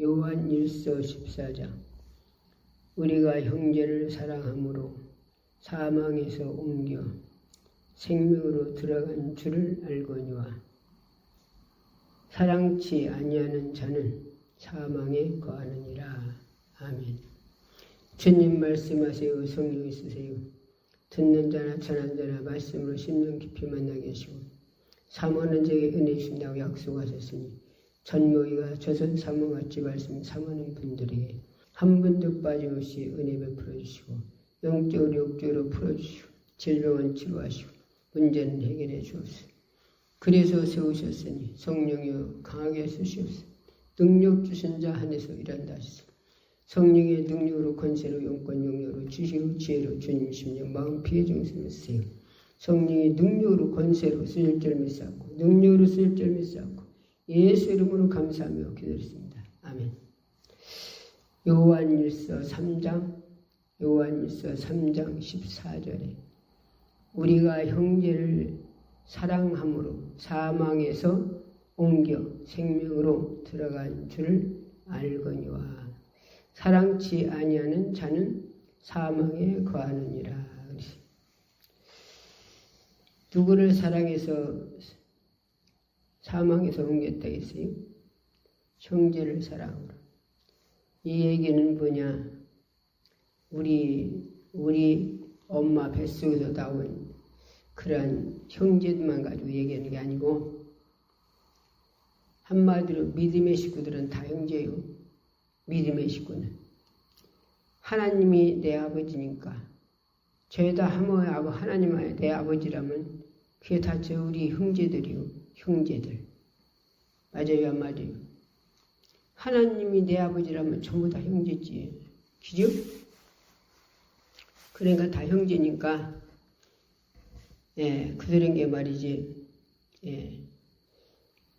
요한일서 14장. 우리가 형제를 사랑함으로 사망에서 옮겨 생명으로 들어간 줄을 알거니와 사랑치 아니하는 자는 사망에 거하느니라. 아멘. 주님 말씀하세요. 성령 있으세요. 듣는 자나 전한 자나 말씀으로 심령 깊이 만나게 하시고 사모하는 자에게 은혜 주신다고 약속하셨으니 전모의가 조선 사모같이 말씀 사모하는 분들에게 한 분도 빠짐없이 은혜 베풀어 주시고 영적으로 육적으로 풀어주시고 질병은 치료하시고 문제는 해결해 주옵소서. 그래서 세우셨으니 성령이여 강하게 쓰시옵소서. 능력 주신 자 안에서 일한다 하시소. 성령의 능력으로 권세로 용권 용력으로 지시로 지혜로 주님 심령 마음 피해 정신을 쓰세요. 성령의 능력으로 권세로 쓰일 줄 믿사옵고 능력으로 쓰일 줄 믿사옵고 예수 이름으로 감사하며 기도했습니다. 아멘. 요한일서 3장 14절에 우리가 형제를 사랑함으로 사망에서 옮겨 생명으로 들어간 줄을 알거니와 사랑치 아니하는 자는 사망에 거하느니라. 누구를 사랑해서 사망에서 옮겼다 했어요? 형제를 사랑으로. 이 얘기는 뭐냐? 우리 엄마 뱃속에서 나온 그러한 형제들만 가지고 얘기하는 게 아니고 한마디로 믿음의 식구들은 다 형제예요. 믿음의 식구는. 하나님이 내 아버지니까 죄다 하나님 안에 내 아버지라면 그게 다 우리 형제들이요. 형제들. 맞아요, 안 맞아요? 하나님이 내 아버지라면 전부 다 형제지. 그죠? 그러니까 다 형제니까 그들은 게 말이지.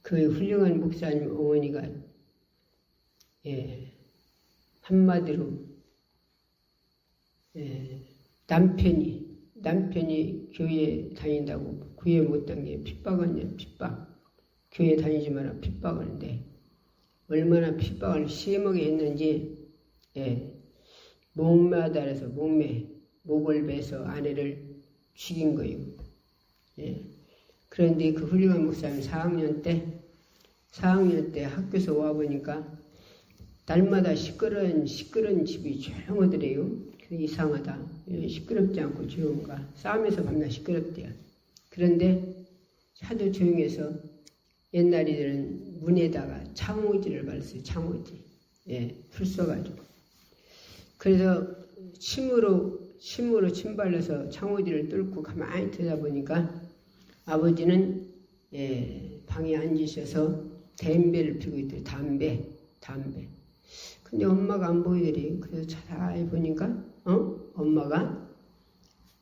그 훌륭한 목사님 어머니가 한마디로 남편이 교회 다닌다고 교회 못 다니게 핍박하냐 핍박. 교회 다니지 마라 핍박하는데 얼마나 핍박을 심하게 했는지 목마달에서 목을 베서 아내를 죽인 거예요. 그런데 그 훌륭한 목사님 4학년 때 학교에서 와보니까 날마다 시끄러운 집이 조용하더래요. 이상하다. 시끄럽지 않고 조용가. 싸움에서 밤낮 시끄럽대요. 그런데 하도 조용해서 옛날에는 문에다가 창호지를 발랐어요. 창호지. 풀 써가지고. 그래서 침으로 침 발라서 창호지를 뚫고 가만히 들여다보니까 아버지는 방에 앉으셔서 담배를 피우고 있더래요. 담배. 근데 엄마가 안 보이더래요. 그래서 자세히 보니까 엄마가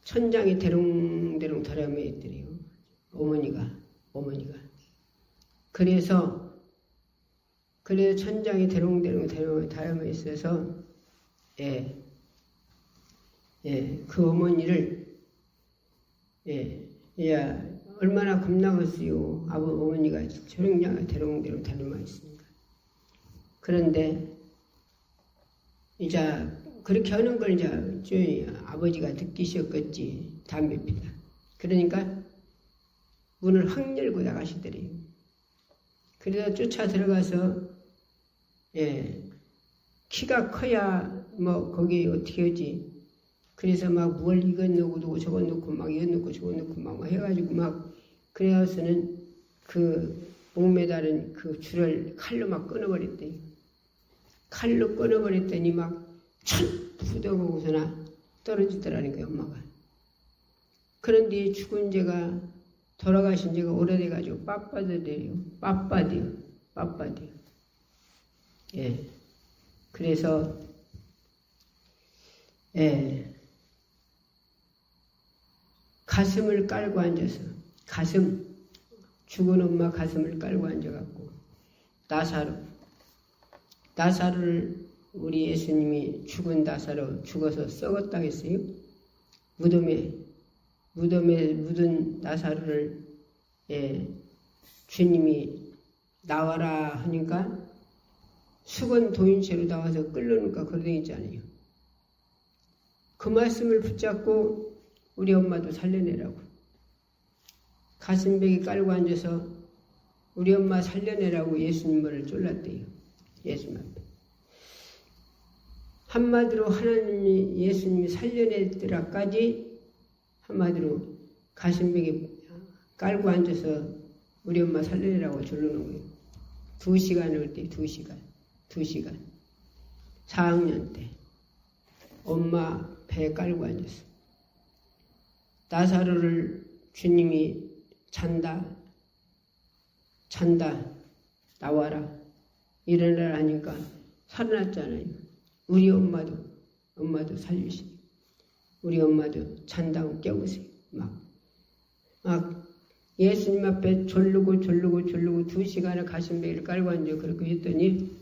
천장에 대롱대롱 다라며 있더래요. 어머니가. 그래서 천장에 대롱대롱 다라며 있어서 그 어머니를 얼마나 겁나겠어요. 어머니가 천장에 대롱대롱 다라며 있으니까. 그런데 이제 그렇게 하는 걸 이제 아버지가 느끼셨겠지. 담배 피다. 그러니까 문을 확 열고 나가시더래요. 그래서 쫓아 들어가서 키가 커야 거기 어떻게 하지. 그래서 뭘 이것 넣고 저것 넣고 이것 넣고 저것 넣고 해가지고 그래서는 그 목매달은 그 줄을 칼로 끊어버렸대요. 칼로 끊어버렸더니 촥 부어보고서나 떨어지더라니까요, 엄마가. 그런데 돌아가신 지가 오래돼가지고 빠빠디요. 그래서 가슴을 깔고 앉아서 죽은 엄마 가슴을 깔고 앉아갖고 나사로를 우리 예수님이 죽은 나사로 죽어서 썩었다고 했어요. 무덤에 묻은 나사로를 주님이 나와라 하니까 수건 도인체로 나와서 끌려놓으니까 그러고 있잖아요. 그 말씀을 붙잡고 우리 엄마도 살려내라고. 가슴벽에 깔고 앉아서 우리 엄마 살려내라고 예수님을 쫄랐대요. 예수님 앞에. 한마디로 하나님이 예수님이 살려내더라까지 한마디로 가슴벽에 깔고 앉아서 우리 엄마 살려내라고 졸르는 거예요. 2시간을 그때 2시간. 4학년 때 엄마 배에 깔고 앉았어. 나사로를 주님이 잔다 나와라 일어나라 하니까 살아났잖아요. 우리 엄마도 살리시니 우리 엄마도 잔다고 깨우세요. 막 예수님 앞에 졸르고 2시간을 가슴배를 깔고 앉아 그렇게 했더니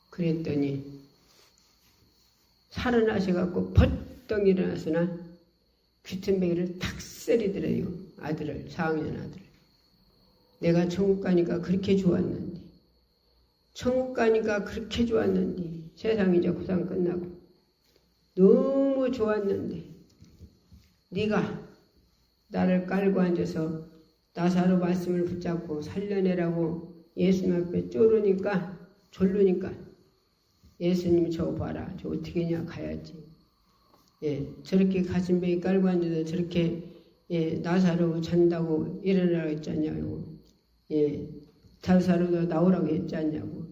그랬더니 살아나셔갖고 벌떡 일어나서나 귀퉁배기를 탁 세리더래요. 아들을 4학년 아들을. 내가 천국 가니까 그렇게 좋았는데 세상이 이제 고상 끝나고 너무 좋았는데 네가 나를 깔고 앉아서 나사로 말씀을 붙잡고 살려내라고 예수님 앞에 졸르니까 예수님이 저거 봐라. 저 어떻게 하냐 가야지. 저렇게 가슴배에 깔고 앉아서 저렇게 나사로 잔다고 일어나라고 했지 않냐고. 나사로도 나오라고 했지 않냐고.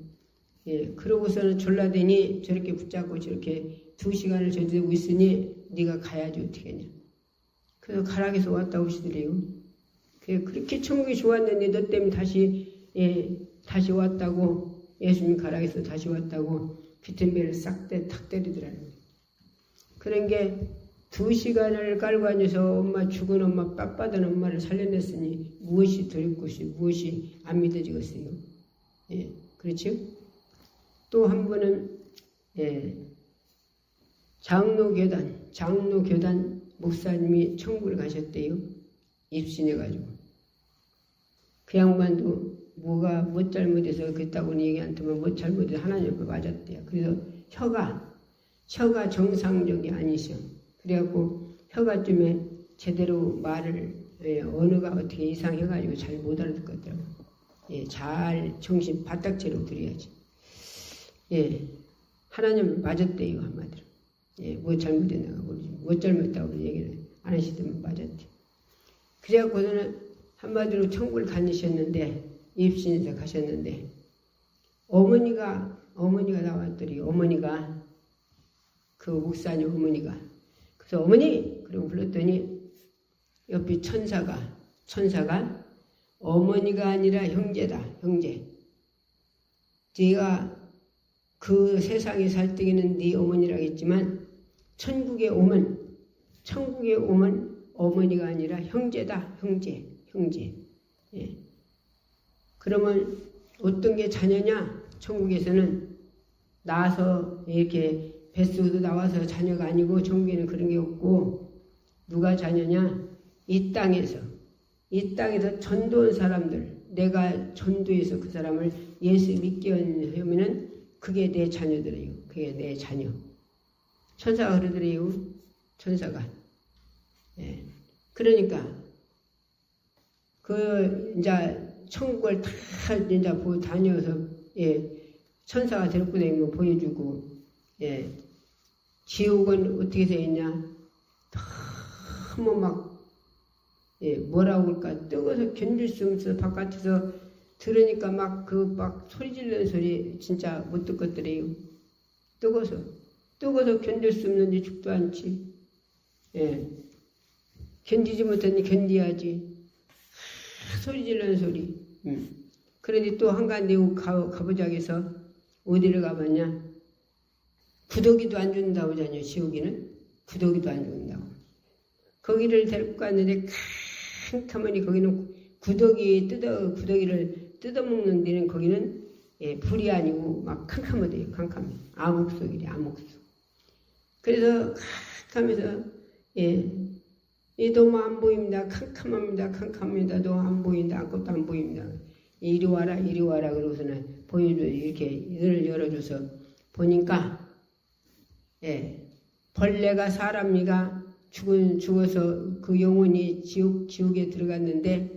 그러고서는 졸라대니 저렇게 붙잡고 저렇게 2시간을 저지르고 있으니 네가 가야지 어떻게 하냐. 그래서 가락에서 왔다 오시더래요. 그렇게 천국이 좋았는데 너 때문에 다시 왔다고 예수님 가락에서 다시 왔다고 귀퉁배를 탁 때리더라는 거예요. 그런 게 2시간을 깔고 앉아서 죽은 엄마 빳빳한 엄마를 살려냈으니 무엇이 두렵고시 무엇이 안 믿어지겠어요. 그렇죠? 또 한 번은 장로교단 목사님이 천국을 가셨대요. 입신해가지고. 그 양반도 뭐가 잘못해서 그랬다고는 얘기 안 하면 뭐 잘못해서 하나님 앞에 맞았대요. 그래서 혀가 정상적이 아니셔. 그래갖고 혀가 쯤에 제대로 말을 언어가 어떻게 이상해가지고 잘 못 알아듣겠더라고. 잘 정신 바닥째로 들어야지. 하나님 맞았대요 한마디로. 뭐 잘못했나 모르지. 뭐 잘못했다고 얘기를 안 하시더만 맞았대. 그래갖고서는 한마디로 천국을 가셨는데 입신에서 가셨는데 어머니가 나왔더니 어머니가 그 목사님 어머니가 그래서 어머니 그러고 불렀더니 옆에 천사가 어머니가 아니라 형제다 형제. 네가 그 세상에 살 때에는 네 어머니라고 했지만 천국에 오면 어머니가 아니라 형제다 형제. 그러면 어떤 게 자녀냐? 천국에서는 나서 이렇게 뱃속에서 나와서 자녀가 아니고 천국에는 그런 게 없고 누가 자녀냐? 이 땅에서 전도한 사람들 내가 전도해서 그 사람을 예수 믿게 하면은 그게 내 자녀들이에요. 그게 내 자녀. 천사가 그러더래요. 천사가. 그러니까 이제 천국을 다 이제 다녀서 천사가 데리고 다니면 보여주고 지옥은 어떻게 되어 있냐? 너무 막 뭐라고 할까? 뜨거워서 견딜 수 없어서 바깥에서 들으니까 막 소리 지르는 소리 진짜 못 듣겠더래요. 뜨거워서 견딜 수 없는데 죽도 않지. 견디지 못하니 견디야지. 소리 지르는 소리. 그런데 또 한간 내고 가보자기서 어디를 가봤냐? 구더기도 안 준다고 하잖아요. 지옥에는 구더기도 안 준다고. 거기를 데리고 갔는데 캄캄하니 거기는 구더기를 뜯어먹는 데는 거기는 불이 아니고 막 캄캄하대요. 캄캄해. 암흑속이래. 암흑속. 그래서 캄캄해서 너무 안 보입니다. 캄캄합니다. 너 안 보인다. 아무것도 안 보입니다. 이리 와라 이리 와라 그러고서는 보여줘 이렇게 눈을 열어줘서 보니까 벌레가 사람이가 죽어서 그 영혼이 지옥에 들어갔는데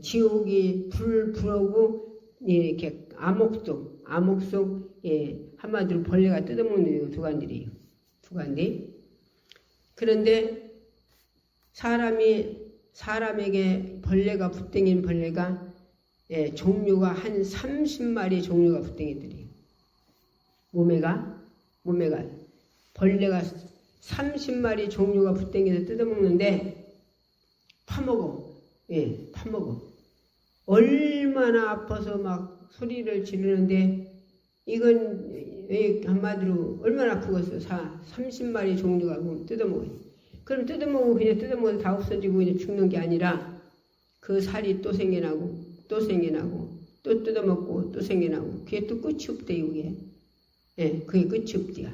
지옥이 불 불어오고 이렇게 암흑 속 한마디로 벌레가 뜯어먹는 두간들이에요. 두간디. 그런데 사람에게 벌레가 붙댕긴 벌레가 종류가 한 30마리 종류가 붙댕이들이에요. 몸에가 벌레가 30마리 종류가 붙댕겨서 뜯어먹는데 파먹어. 얼마나 아파서 막 소리를 지르는데 이건 한마디로 얼마나 아프겠어. 30마리 종류가 뜯어먹어요. 그럼 그냥 뜯어먹어서 다 없어지고 그냥 죽는 게 아니라 그 살이 또 생겨나고 또 생겨나고 또 뜯어먹고 또 생겨나고 그게 또 끝이 없대요. 그게 끝이 없대요.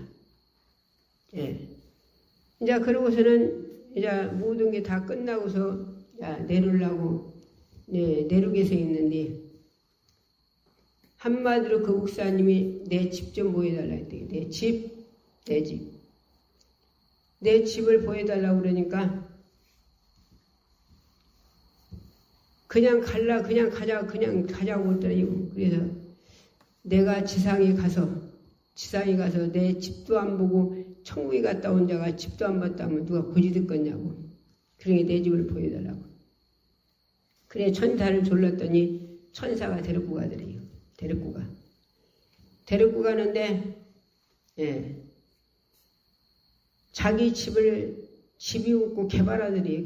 이제 그러고서는 이제 모든 게 다 끝나고서 내려오려고 내륙에 서 있는데 한마디로 그 목사님이 내 집 좀 보여달라 했대요. 내 집을 보여달라고 그러니까 그냥 가자고 했더니 그래서 내가 지상에 가서 내 집도 안 보고 천국에 갔다 온 자가 집도 안 봤다 하면 누가 고지 듣겠냐고. 그러니 내 집을 보여달라고. 그래 천사를 졸랐더니 천사가 데리고 가더래요. 데리고 가는데 자기 집이 없고 개발하더래요.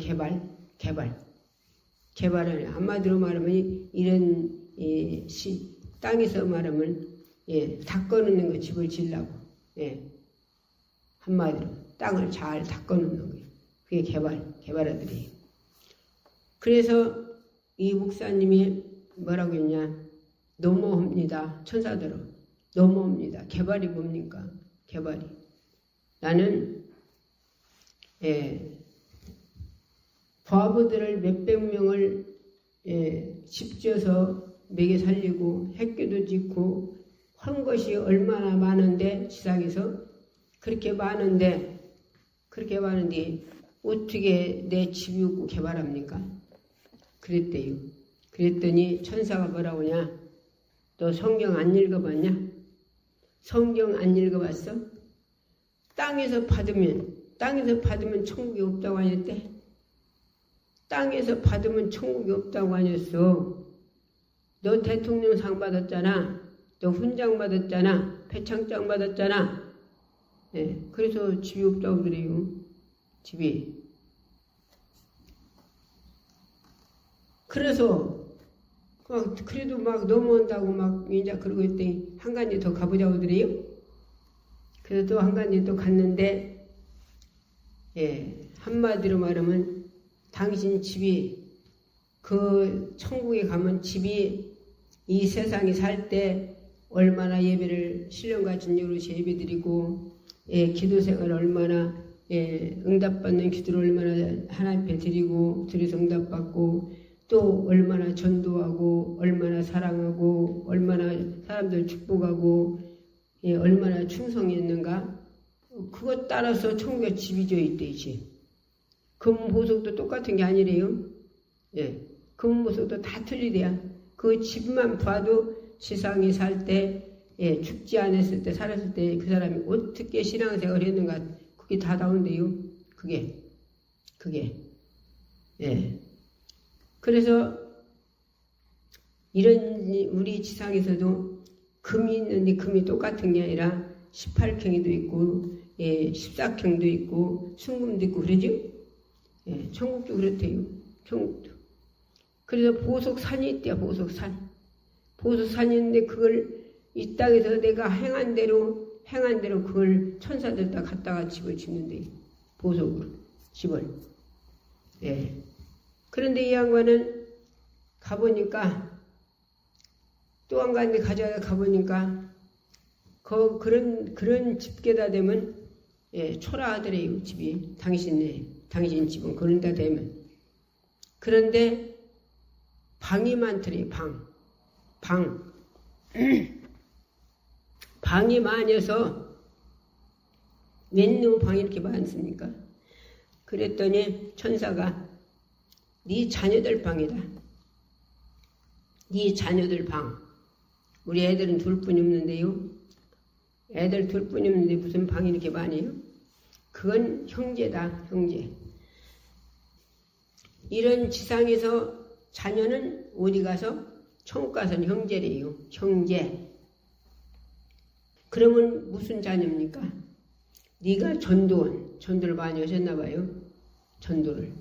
개발하네. 한마디로 말하면 이런 땅에서 말하면 닦아놓는 거 집을 지으려고. 한마디로 땅을 잘 닦아놓는 거예요. 그게 개발하더래요. 그래서 이 목사님이 뭐라고 했냐. 너무합니다. 천사들은 너무합니다. 개발이 뭡니까? 개발이. 나는 과부들을 몇백 명을 집 지어서 먹여 살리고 학교도 짓고 한 것이 얼마나 많은데 지상에서 그렇게 많은데 어떻게 내 집이 없고 개발합니까? 그랬대요. 그랬더니 천사가 뭐라고 하냐. 너 성경 안 읽어봤냐? 성경 안 읽어봤어? 땅에서 받으면 천국이 없다고 하셨대. 땅에서 받으면 천국이 없다고 하셨어. 너 대통령상 받았잖아. 너 훈장 받았잖아. 표창장 받았잖아. 그래서 집이 없다고 그래요. 집이. 그래서 그래도 막 넘어온다고 막 이제 그러고 있더니 한 가지 더 가보자고 그래요. 그래서 또 한 가지 또 갔는데 한마디로 말하면 당신 집이 그 천국에 가면 집이 이 세상에 살 때 얼마나 예배를 신령과 진정으로 예배드리고 기도 생활 얼마나 응답받는 기도를 얼마나 하나님 앞에 드리고 드려서 응답받고 또 얼마나 전도하고 얼마나 사랑하고 얼마나 사람들 축복하고 얼마나 충성했는가 그것 따라서 천국에 집이 져 있대지. 금 보석도 똑같은 게 아니래요. 금 보석도 다 틀리대야. 그 집만 봐도 세상에 살 때 죽지 않았을 때 살았을 때 그 사람이 어떻게 신앙생활을 했는가 그게 다 나온대요. 그게 그래서 이런 우리 지상에서도 금이 있는데 금이 똑같은 게 아니라 18경에도 있고 14경도 있고 순금도 있고 그러죠? 천국도 그렇대요. 천국도. 그래서 보석산이 있대요. 보석산이 있는데 그걸 이 땅에서 내가 행한 대로 그걸 천사들 다 갖다가 집을 짓는데 보석으로 집을. 그런데 이 양반은 가보니까 또 한 가지 가보니까 그런 집게다 되면 초라하더래요. 집이 당신 집은 그런다 되면. 그런데 방이 많더래. 방. 방이 많아서 웬 방이 이렇게 많습니까? 그랬더니 천사가 네 자녀들 방이다. 네 자녀들 방. 우리 애들은 둘뿐이 없는데요. 애들 둘뿐이 없는데 무슨 방이 이렇게 많아요? 그건 형제다. 형제. 이런 지상에서 자녀는 어디 가서? 천국 가서는 형제래요. 형제. 그러면 무슨 자녀입니까? 네가 전도를 많이 하셨나 봐요. 전도를.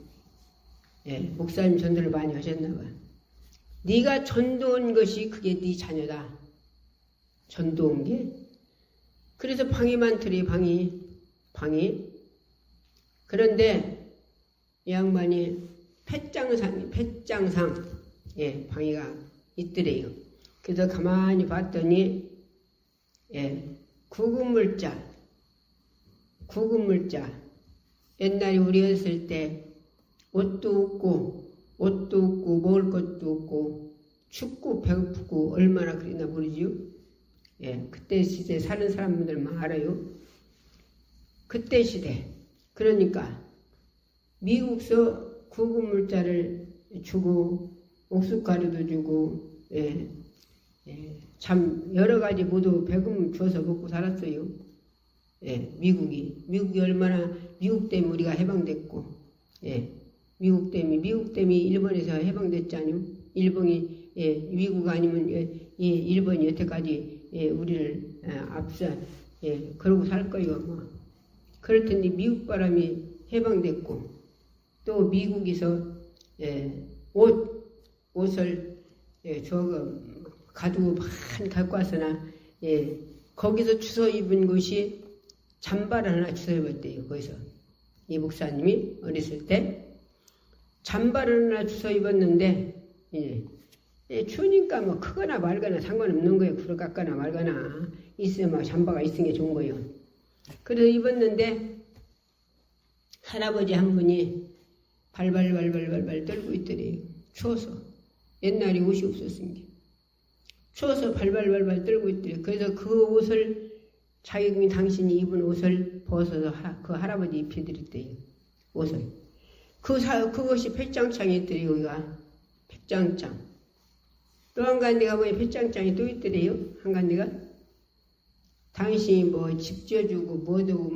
예, 목사님 전도를 많이 하셨나 봐요. 네가 전도한 것이 그게 네 자녀다. 전도한 게. 그래서 방이 많더래. 방이. 그런데 이 양반이 펫장상 예, 방이가 있더래요. 그래서 가만히 봤더니 예, 구급물자. 옛날에 우리 어렸을 때 옷도 없고 먹을 것도 없고 춥고 배고프고 얼마나 그랬나 모르지요. 예, 그때 시대 사는 사람들만 알아요. 그때 시대. 그러니까 미국서 구급물자를 주고 옥수가루도 주고 참 여러 가지 모두 배금 줘서 먹고 살았어요. 예, 미국이 얼마나 미국 때문에 우리가 해방됐고, 예, 미국 때문에 일본에서 해방됐잖아요. 일본이 미국 아니면 일본이 여태까지 우리를 앞서 그러고 살 거예요. 뭐. 그럴 텐데 미국 바람이 해방됐고 또 미국에서 옷을 저거 가지고 많이 갖고 와서나 거기서 주워 입은 것이 잠바를 하나 주워 입었대요. 거기서 이 목사님이 어렸을 때 잠바를 하나 주워 입었는데 추우니까 뭐 크거나 말거나 상관없는 거예요. 구를 깎거나 말거나 있으면 막 잠바가 있으면 게 좋은 거예요. 그래서 입었는데 할아버지 한 분이 발발 떨고 있더래요. 추워서. 옛날에 옷이 없었으니까. 추워서 발발 떨고 있더래요. 그래서 그 옷을 자기 당신이 입은 옷을 벗어서 그 할아버지 입혀드렸대요. 옷을. 그것이 펫장창이 있더래요. 여기가 펫장창. 또 한 간데가 뭐에 펫장창이 또 있더래요. 한 간데가 당신이 뭐 집 져주고 뭐도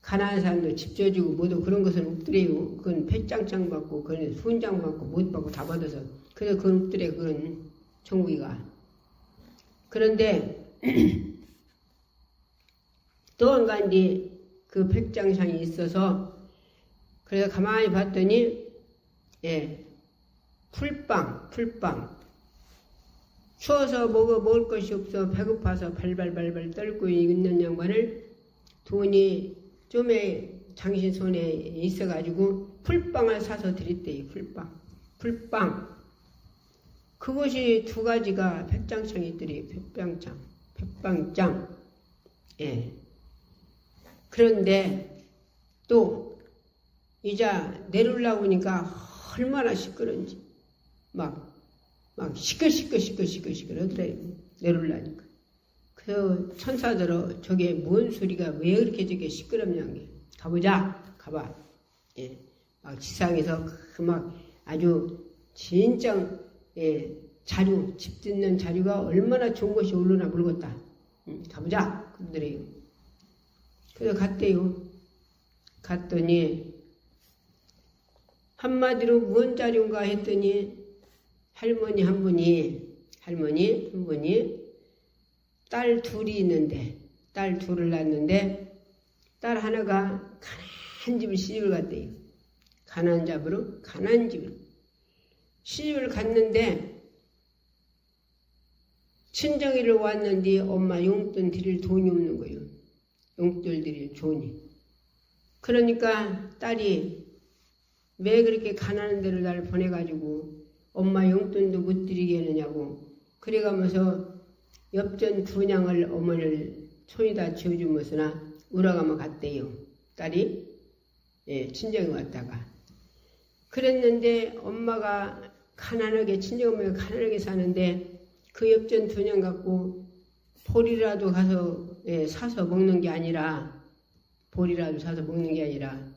가난한 사람도 집 져주고 뭐도 그런 것은 없더래요. 그건 펫장창 받고 그건 훈장 받고 못 받고 다 받아서 그래서 그건 없더래. 그건 천국이가. 그런데 또 한 가지 그 펫장창이 있어서 그래서 가만히 봤더니 풀빵 추워서 먹을 것이 없어 배고파서 발발 떨고 있는 양반을 돈이 좀에 당신 손에 있어가지고 풀빵을 사서 드렸대요. 풀빵. 그것이 두 가지가 펫장창이 있더래요. 펫빵장. 예. 그런데 또 이제 내려오려고 하니까 얼마나 시끄러운지 막 시끌시끌하더래요. 내려오려니까. 그래서 천사들어 저게 뭔 소리가 왜 그렇게 저게 시끄럽냐는 게 가봐. 예. 막 지상에서 막 아주 진짜 자료, 집 짓는 자료가 얼마나 좋은 것이 올라나 모르겠다. 가보자. 그러더래요. 그래서 갔대요. 갔더니 한마디로 무슨 자료인가 했더니 할머니 한 분이 딸 둘이 있는데 딸 둘을 낳았는데 딸 하나가 가난한 집을 시집을 갔대요. 가난한 집으로 시집을 갔는데 친정이를 왔는데 엄마 용돈 드릴 돈이 없는 거예요. 용돈 드릴 돈이. 그러니까 딸이 왜 그렇게 가난한 데를 날 보내가지고 엄마 용돈도 못 드리게 하느냐고 그래가면서 엽전 두 냥을 어머니를 손에다 쥐어주면서나 우러가며 갔대요. 딸이 친정에 왔다가 그랬는데 엄마가 가난하게, 친정엄마가 가난하게 사는데 그 엽전 2냥 갖고 보리라도 가서 사서 먹는 게 아니라, 보리라도 사서 먹는 게 아니라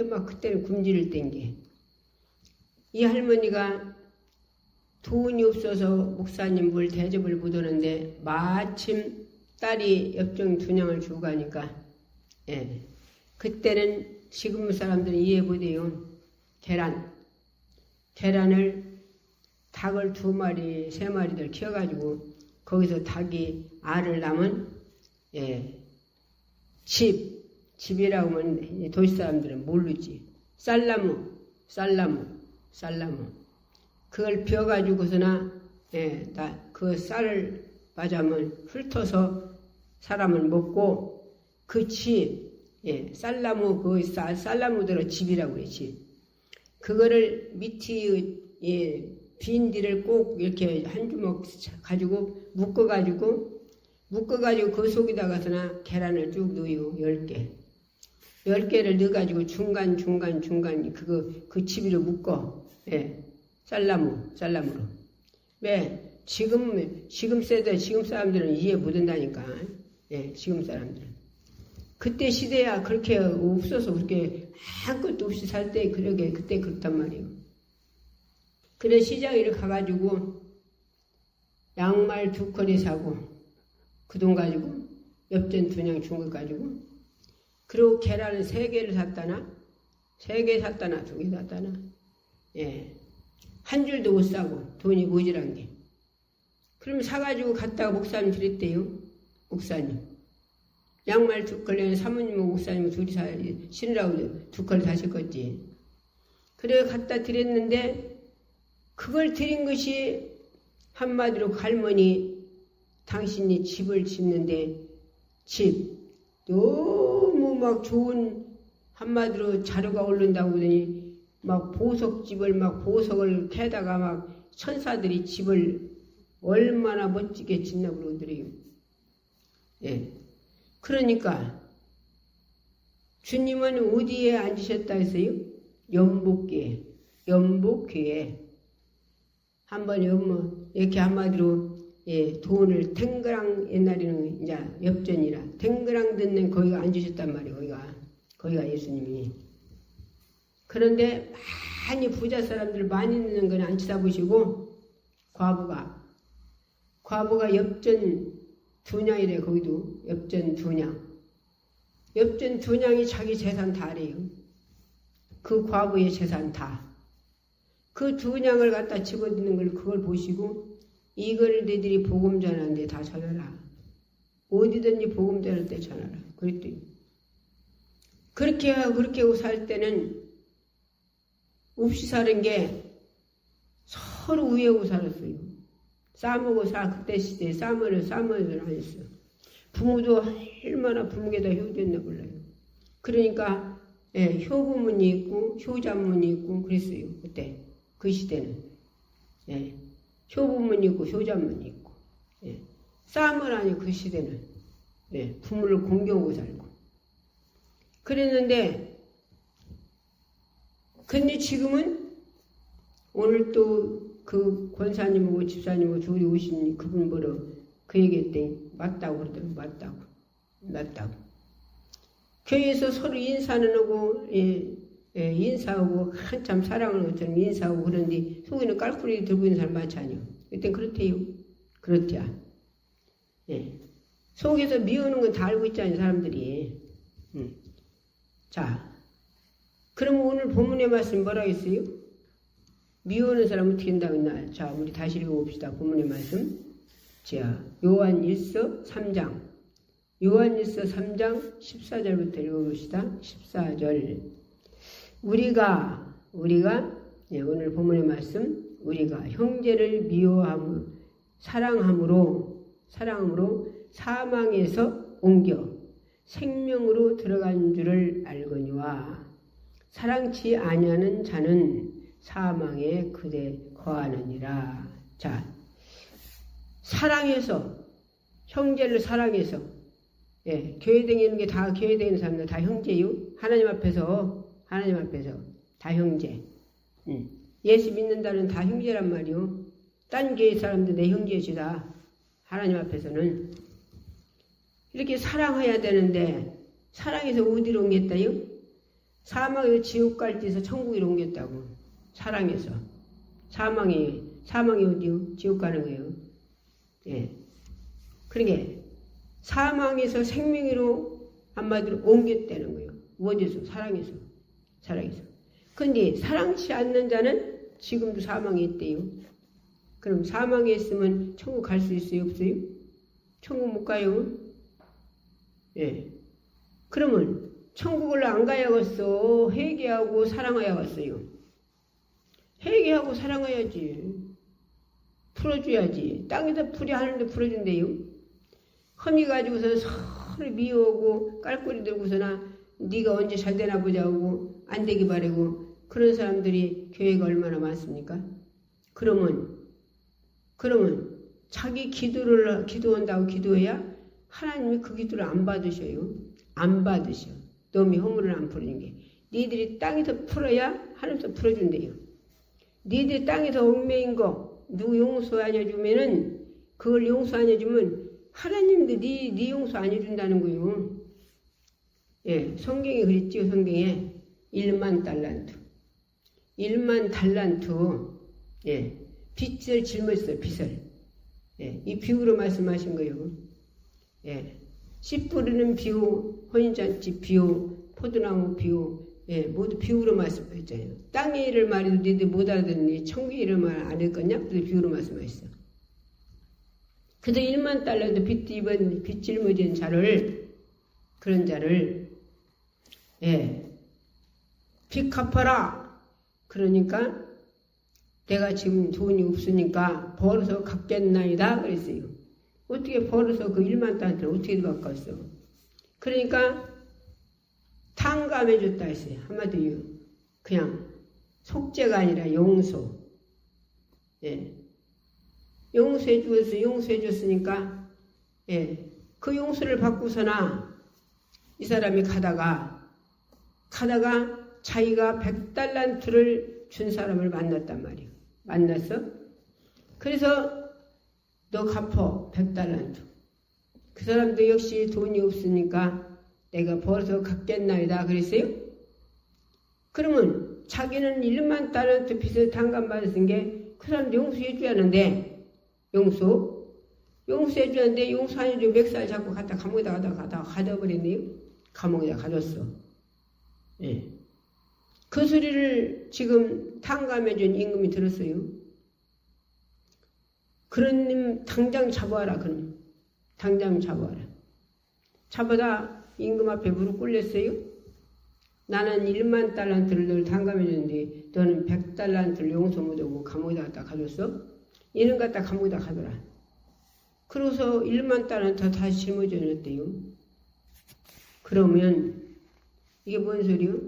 막 그때는 굶주릴 때인 게, 이 할머니가 돈이 없어서 목사님 물 대접을 못 오는데 마침 딸이 엽전 2냥을 주고 가니까, 그때는 지금 사람들은 이해 못해요. 계란을 닭을 2마리, 3마리들 키워가지고 거기서 닭이 알을 낳으면 집이라고 하면 도시 사람들은 모르지. 쌀나무 그걸 비워가지고서나 그 쌀을 맞으면 훑어서 사람을 먹고, 그 집, 쌀나무, 그 쌀나무대로 집이라고 그래, 집. 그거를 밑에 빈디를 꼭 이렇게 한 주먹 가지고 묶어가지고 그 속에다가서나 계란을 쭉 넣어요. 10개. 10개를 넣어가지고 중간 그 집이로 묶어. 쌀나무로. 왜? 지금 세대, 지금 사람들은 이해 못한다니까. 지금 사람들은. 그때 시대야 그렇게 없어서 그렇게 아무것도 없이 살 때 그때 그렇단 말이에요. 그래 시장에 가가지고 양말 2컬이 사고 그 돈 가지고 엽전 2냥 준 것 가지고, 그리고 계란을 3개를 샀다나 3개 샀다나 2개 샀다나, 한 줄도 못 사고 돈이 모자란 게. 그럼 사가지고 갔다가 목사님 드렸대요. 목사님 양말 2컬, 사모님하고 목사님 둘이 신으라고 2컬 사셨겠지. 그래 갖다 드렸는데, 그걸 드린 것이 한마디로 할머니 당신이 집을 짓는데 너무 막 좋은, 한마디로 자료가 오른다고 그러더니 막 보석을 캐다가 막 천사들이 집을 얼마나 멋지게 짓나 그러더래요. 그러니까 주님은 어디에 앉으셨다 했어요? 연복교에. 한번 이렇게 한마디로 돈을 탱그랑, 옛날에는 이제 엽전이라 탱그랑 듣는 거기가 앉으셨단 말이에요. 거기가 예수님이. 그런데 많이 부자 사람들 많이 있는 건 안 쳐다보시고 과부가 엽전 2냥이래. 거기도 엽전 2냥. 엽전 2냥이 자기 재산 다래요. 그 과부의 재산 다. 그 2냥을 갖다 집어드는 걸, 그걸 보시고 이걸 너희들이 복음 전하는데 다 전하라. 어디든지 복음 전할 때 전하라. 그랬더니 그렇게 하고 살 때는 없이 사는 게 서로 우애하고 살았어요. 그때 시대에 싸먹을 안 했어요. 부모도 얼마나 부모에다 효도했나 몰라요. 그러니까 효부문이 있고 효자문이 있고 그랬어요. 그때 그 시대는 효부문이 있고 효자문이 있고 싸움을 하니 그 시대는 부모를 공경하고 살고 그랬는데, 근데 지금은 오늘 또 그 권사님하고 집사님하고 둘이 오신 그분 보러 그 얘기했더니 맞다고 그러더라고요. 맞다고. 교회에서 서로 인사는 하고 인사하고 한참 사랑하는 것처럼 인사하고 그런데 속에는 깔꾸리 들고 있는 사람 많지 않아요. 그땐 그렇대요. 그렇대야. 속에서 미우는 건 다 알고 있잖아요, 사람들이. 자, 그럼 오늘 본문의 말씀 뭐라 했어요? 미워하는 사람은 어떻게 한다고 했나? 자, 우리 다시 읽어봅시다. 본문의 말씀. 자, 요한일서 3장. 요한일서 3장 14절부터 읽어봅시다. 14절. 우리가 오늘 본문의 말씀, 우리가 형제를 미워하고 사랑함으로 사망에서 옮겨 생명으로 들어간 줄을 알거니와 사랑치 아니하는 자는 사망에 그대 거하느니라. 자, 사랑해서, 형제를 사랑해서, 교회 다니는 게 다 교회 다니는 사람들 다 형제요. 하나님 앞에서 다 형제. 예수 믿는다는 다 형제란 말이요. 딴 교회 사람들 내 형제시다. 하나님 앞에서는. 이렇게 사랑해야 되는데 사랑해서 어디로 옮겼다요? 사망에서 지옥 갈 데서 천국으로 옮겼다고. 사랑해서. 사망이 어디요? 지옥 가는 거예요. 예. 그러게 사망에서 생명으로 한마디로 옮겼다는 거예요. 원에서 사랑해서. 근데 사랑치 않는 자는 지금도 사망에 있대요. 그럼 사망에 있으면 천국 갈 수 있어요? 없어요? 천국 못 가요? 예. 그러면 천국을 안 가야겠어. 회개하고 사랑해야겠어요. 회개하고 사랑해야지. 풀어줘야지. 땅에다 풀이 하늘도 풀어준대요. 험이 가지고서 서로 미워하고 깔꼬리 들고서나 네가 언제 잘 되나 보자 하고 안 되기 바라고 그런 사람들이 교회가 얼마나 많습니까? 그러면 자기 기도한다고 기도해야 하나님이 그 기도를 안 받으셔요. 안 받으셔. 너미 허물을 안 풀는 게. 니들이 땅에서 풀어야 하늘에서 풀어준대요. 니들이 땅에서 얽매인 거 누구 용서 안 해주면은 그걸 용서 안 해주면 하나님도 네 용서 안 해준다는 거예요. 예, 성경에 그랬지요. 성경에 1만 달란트. 1만 달란트. 예, 빚을 짊었어요. 빚을. 예, 이 비유로 말씀하신 거예요. 예, 씨 뿌리는 비유, 혼인잔치 비유, 포도나무 비유, 예, 모두 비유로 말씀했잖아요. 땅의 일을 말해도 너희들 못 알아듣니 천국의 일을 말 안 했겠냐? 그래서 비유로 말씀하셨어. 그래서 1만 달러도 빚 짊어진 자를, 그런 자를, 예, 빚 갚아라. 그러니까 내가 지금 돈이 없으니까 벌어서 갚겠나이다 그랬어요. 어떻게 벌어서 그 1만 달러를 어떻게 바꿨어? 그러니까 탕감해줬다 했어요. 한마디로 그냥 속죄가 아니라 용서. 예, 용서해줬으니까 예, 그 용서를 받고서나 이 사람이 가다가 자기가 100달란트를 준 사람을 만났단 말이에요. 만났어? 그래서 너 갚어 100달란트. 그 사람도 역시 돈이 없으니까 내가 벌어서 갚겠나이다 그랬어요? 그러면 자기는 1만 달란트 빚을 탕감받았은 게 그 사람도 용서해줘야 하는데 용서해줘야 하는데 용서 안 해주고 몇 살 잡고 갔다 감옥에다 가둬버렸네요. 감옥에다 가뒀어. 예. 그 소리를 지금 탕감해준 임금이 들었어요. 그런 님 당장 잡아와라. 그럼 당장 잡아와라. 잡아다 임금 앞에 무릎 꿇렸어요. 나는 1만 달란트를 널 탕감해줬는데 너는 100달란트를 용서 못하고 감옥에다 갖다 가뒀어? 이는 갖다 감옥에다 가둬라. 그러고서 1만 달란트 다시 짊어져냈대요. 그러면 이게 뭔 소리요?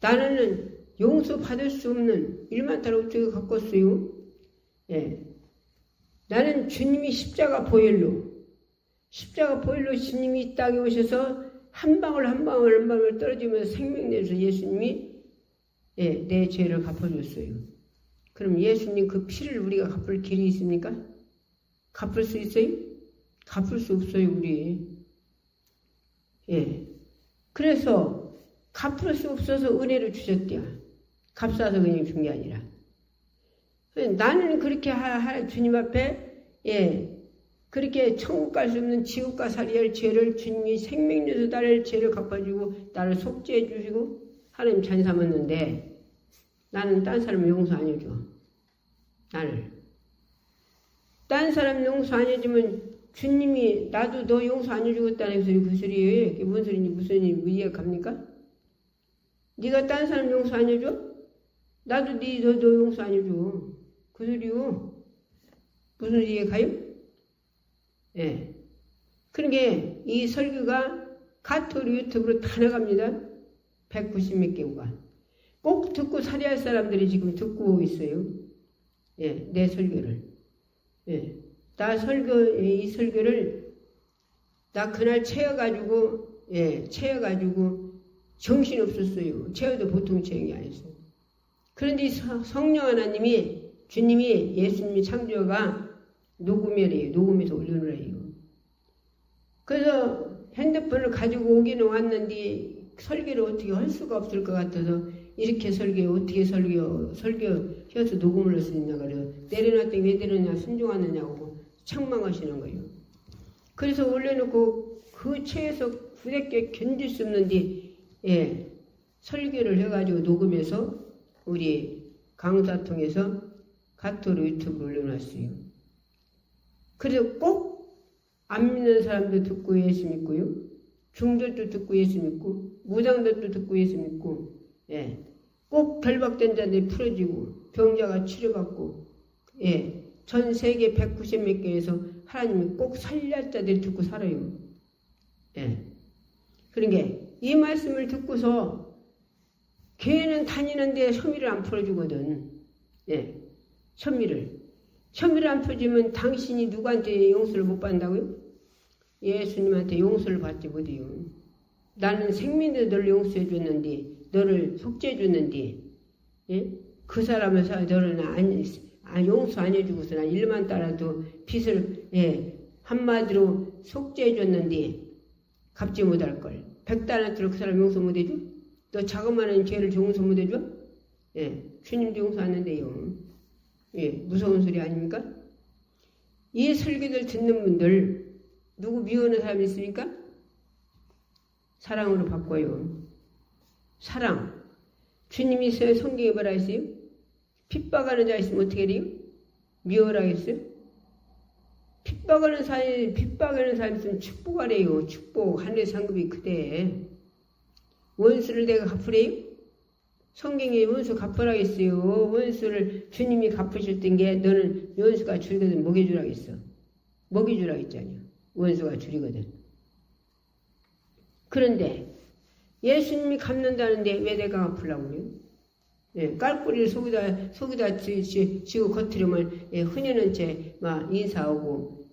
나는 용서받을 수 없는 1만 달러 어떻게 갖겠어요? 예. 나는 주님이 십자가 보혈로 주님이 이 땅에 오셔서 한 방울 떨어지면서 생명 내서 예수님이 예, 내 죄를 갚아줬어요. 그럼 예수님 그 피를 우리가 갚을 길이 있습니까? 갚을 수 있어요? 갚을 수 없어요, 우리. 예. 그래서 갚을 수 없어서 은혜를 주셨대요. 값싸서 그냥 준 게 아니라. 나는 그렇게 주님 앞에 예, 그렇게 천국 갈 수 없는 지옥과 살이할 죄를 주님이 생명 내서 나를 죄를 갚아주고 나를 속죄해 주시고 하나님 잔 삼았는데 나는 딴 사람 용서 안 해줘. 나를. 딴 사람 용서 안 해주면 주님이 나도 너 용서 안 해주겠다는 소리 그 소리예요. 그게 뭔 소리인지 무슨 이해가 갑니까? 네가 딴 사람 용서 안 해줘? 나도 너 용서 안 해줘. 그 소리요. 무슨 이해 가요? 예. 그러니까 이 설교가 카톨릭 유튜브로 다 나갑니다. 190몇 개국가. 꼭 듣고 살해할 사람들이 지금 듣고 있어요. 예, 내 설교를. 예. 이 설교를 나 그날 체여가지고 정신 없었어요. 체여도 보통 체형이 아니었어요. 그런데 성령 하나님이 주님이 예수님이 창조가 녹음이래요. 녹음해서 올려놓으래요. 그래서 핸드폰을 가지고 오기는 왔는데 설교를 어떻게 할 수가 없을 것 같아서 이렇게 어떻게 설교해서 녹음을 할 수 있냐 그래요. 내려놨더니 왜 내려냐 순종하느냐고 책망하시는 거예요. 그래서 올려놓고 그 체에서 부대께 견딜 수 없는데 설교를 해가지고 녹음해서 우리 강사 통해서 가토로 유튜브를 올려놨어요. 그래서 꼭 안 믿는 사람도 듣고 예수 믿고요. 중들도 듣고 예수 믿고 무당들도 듣고 예수 믿고 꼭 결박된 자들이 풀어지고 병자가 치료받고 전 세계 190몇 개에서 하나님이 꼭 살릴 자들이 듣고 살아요. 그러니까 이 말씀을 듣고서 교회는 다니는데 혐의를 안 풀어주거든. 혐의를 안 풀어주면 당신이 누구한테 용서를 못 받는다고요? 예수님한테 용서를 받지 못해요. 나는 생민도 너를 용서해 줬는데 너를 속죄해 줬는데 그 사람을 너를 용서 안 해주고서 난 일만 따라도 빚을 한마디로 속죄해 줬는데 갚지 못할 걸. 100달란트로 그 사람 용서 못 해줘? 너 자그마한 죄를 용서 못 해줘? 주님도 용서 안 한대요. 무서운 소리 아닙니까? 이 설교들 듣는 분들 누구 미워하는 사람이 있습니까? 사랑으로 바꿔요. 사랑. 주님이 성경에 뭐라 했어요? 핍박하는 자 있으면 어떻게 해요? 미워라 했어요? 핍박하는 사람 있으면 축복하래요. 축복. 하늘의 상급이 크대. 원수를 내가 갚으래요? 성경에 원수 갚으라 했어요. 원수를 주님이 갚으실 땐게 너는 원수가 줄이거든 먹여주라 했어. 먹여주라 했잖아요. 원수가 줄이거든. 그런데 예수님이 갚는다는데 왜 내가 갚으려고 그래요? 깔꼬리를 속에다 쥐고 겉으로만 흔히는 채 막 인사하고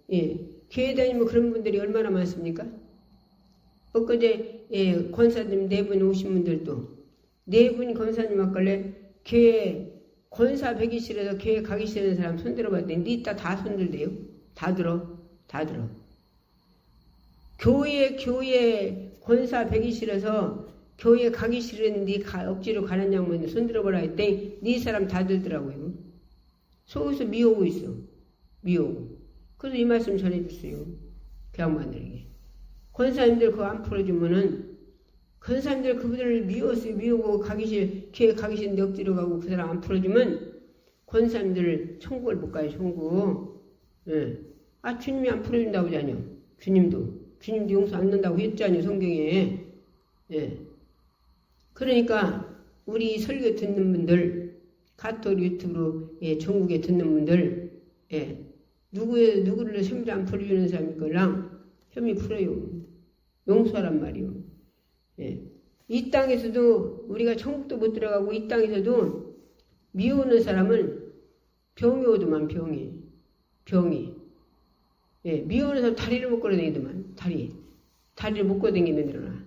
교회 다니면 그런 분들이 얼마나 많습니까? 엊그제 권사님 4분 오신 분들도 4분이 권사님 왔길래 교회 권사 100이실에서 교회 가기 싫은 사람 손들어 봤더니 니 이따 다 손들대요. 다 들어. 교회 권사 100이실에서 교회 가기 싫은데 억지로 가는 양반이 손들어 보라 했더니 네 사람 다 들더라고요. 속에서 미워오고 있어. 미워오고. 그래서 이 말씀 전해줬어요. 그 양반들에게. 권사님들 그거 안 풀어주면은 권사님들 그분들을 미워고 교회 가기 싫은데 억지로 가고 그 사람 안 풀어주면 권사님들 천국을 못 가요. 천국. 주님이 안 풀어준다고 하잖아요. 주님도 용서 안 된다고 했잖아요. 성경에. 그러니까 우리 설교 듣는 분들 가톨 유튜브로 전국에 듣는 분들 누구를 혐의 안 풀어주는 사람이 거랑 혐의 풀어요. 용서하란 말이요. 이 땅에서도 우리가 천국도 못 들어가고 이 땅에서도 미워하는 사람은 병이 오더만 병이 미워하는 사람 다리를 못 걸어다니더만 다리를 못 걸어다니는데나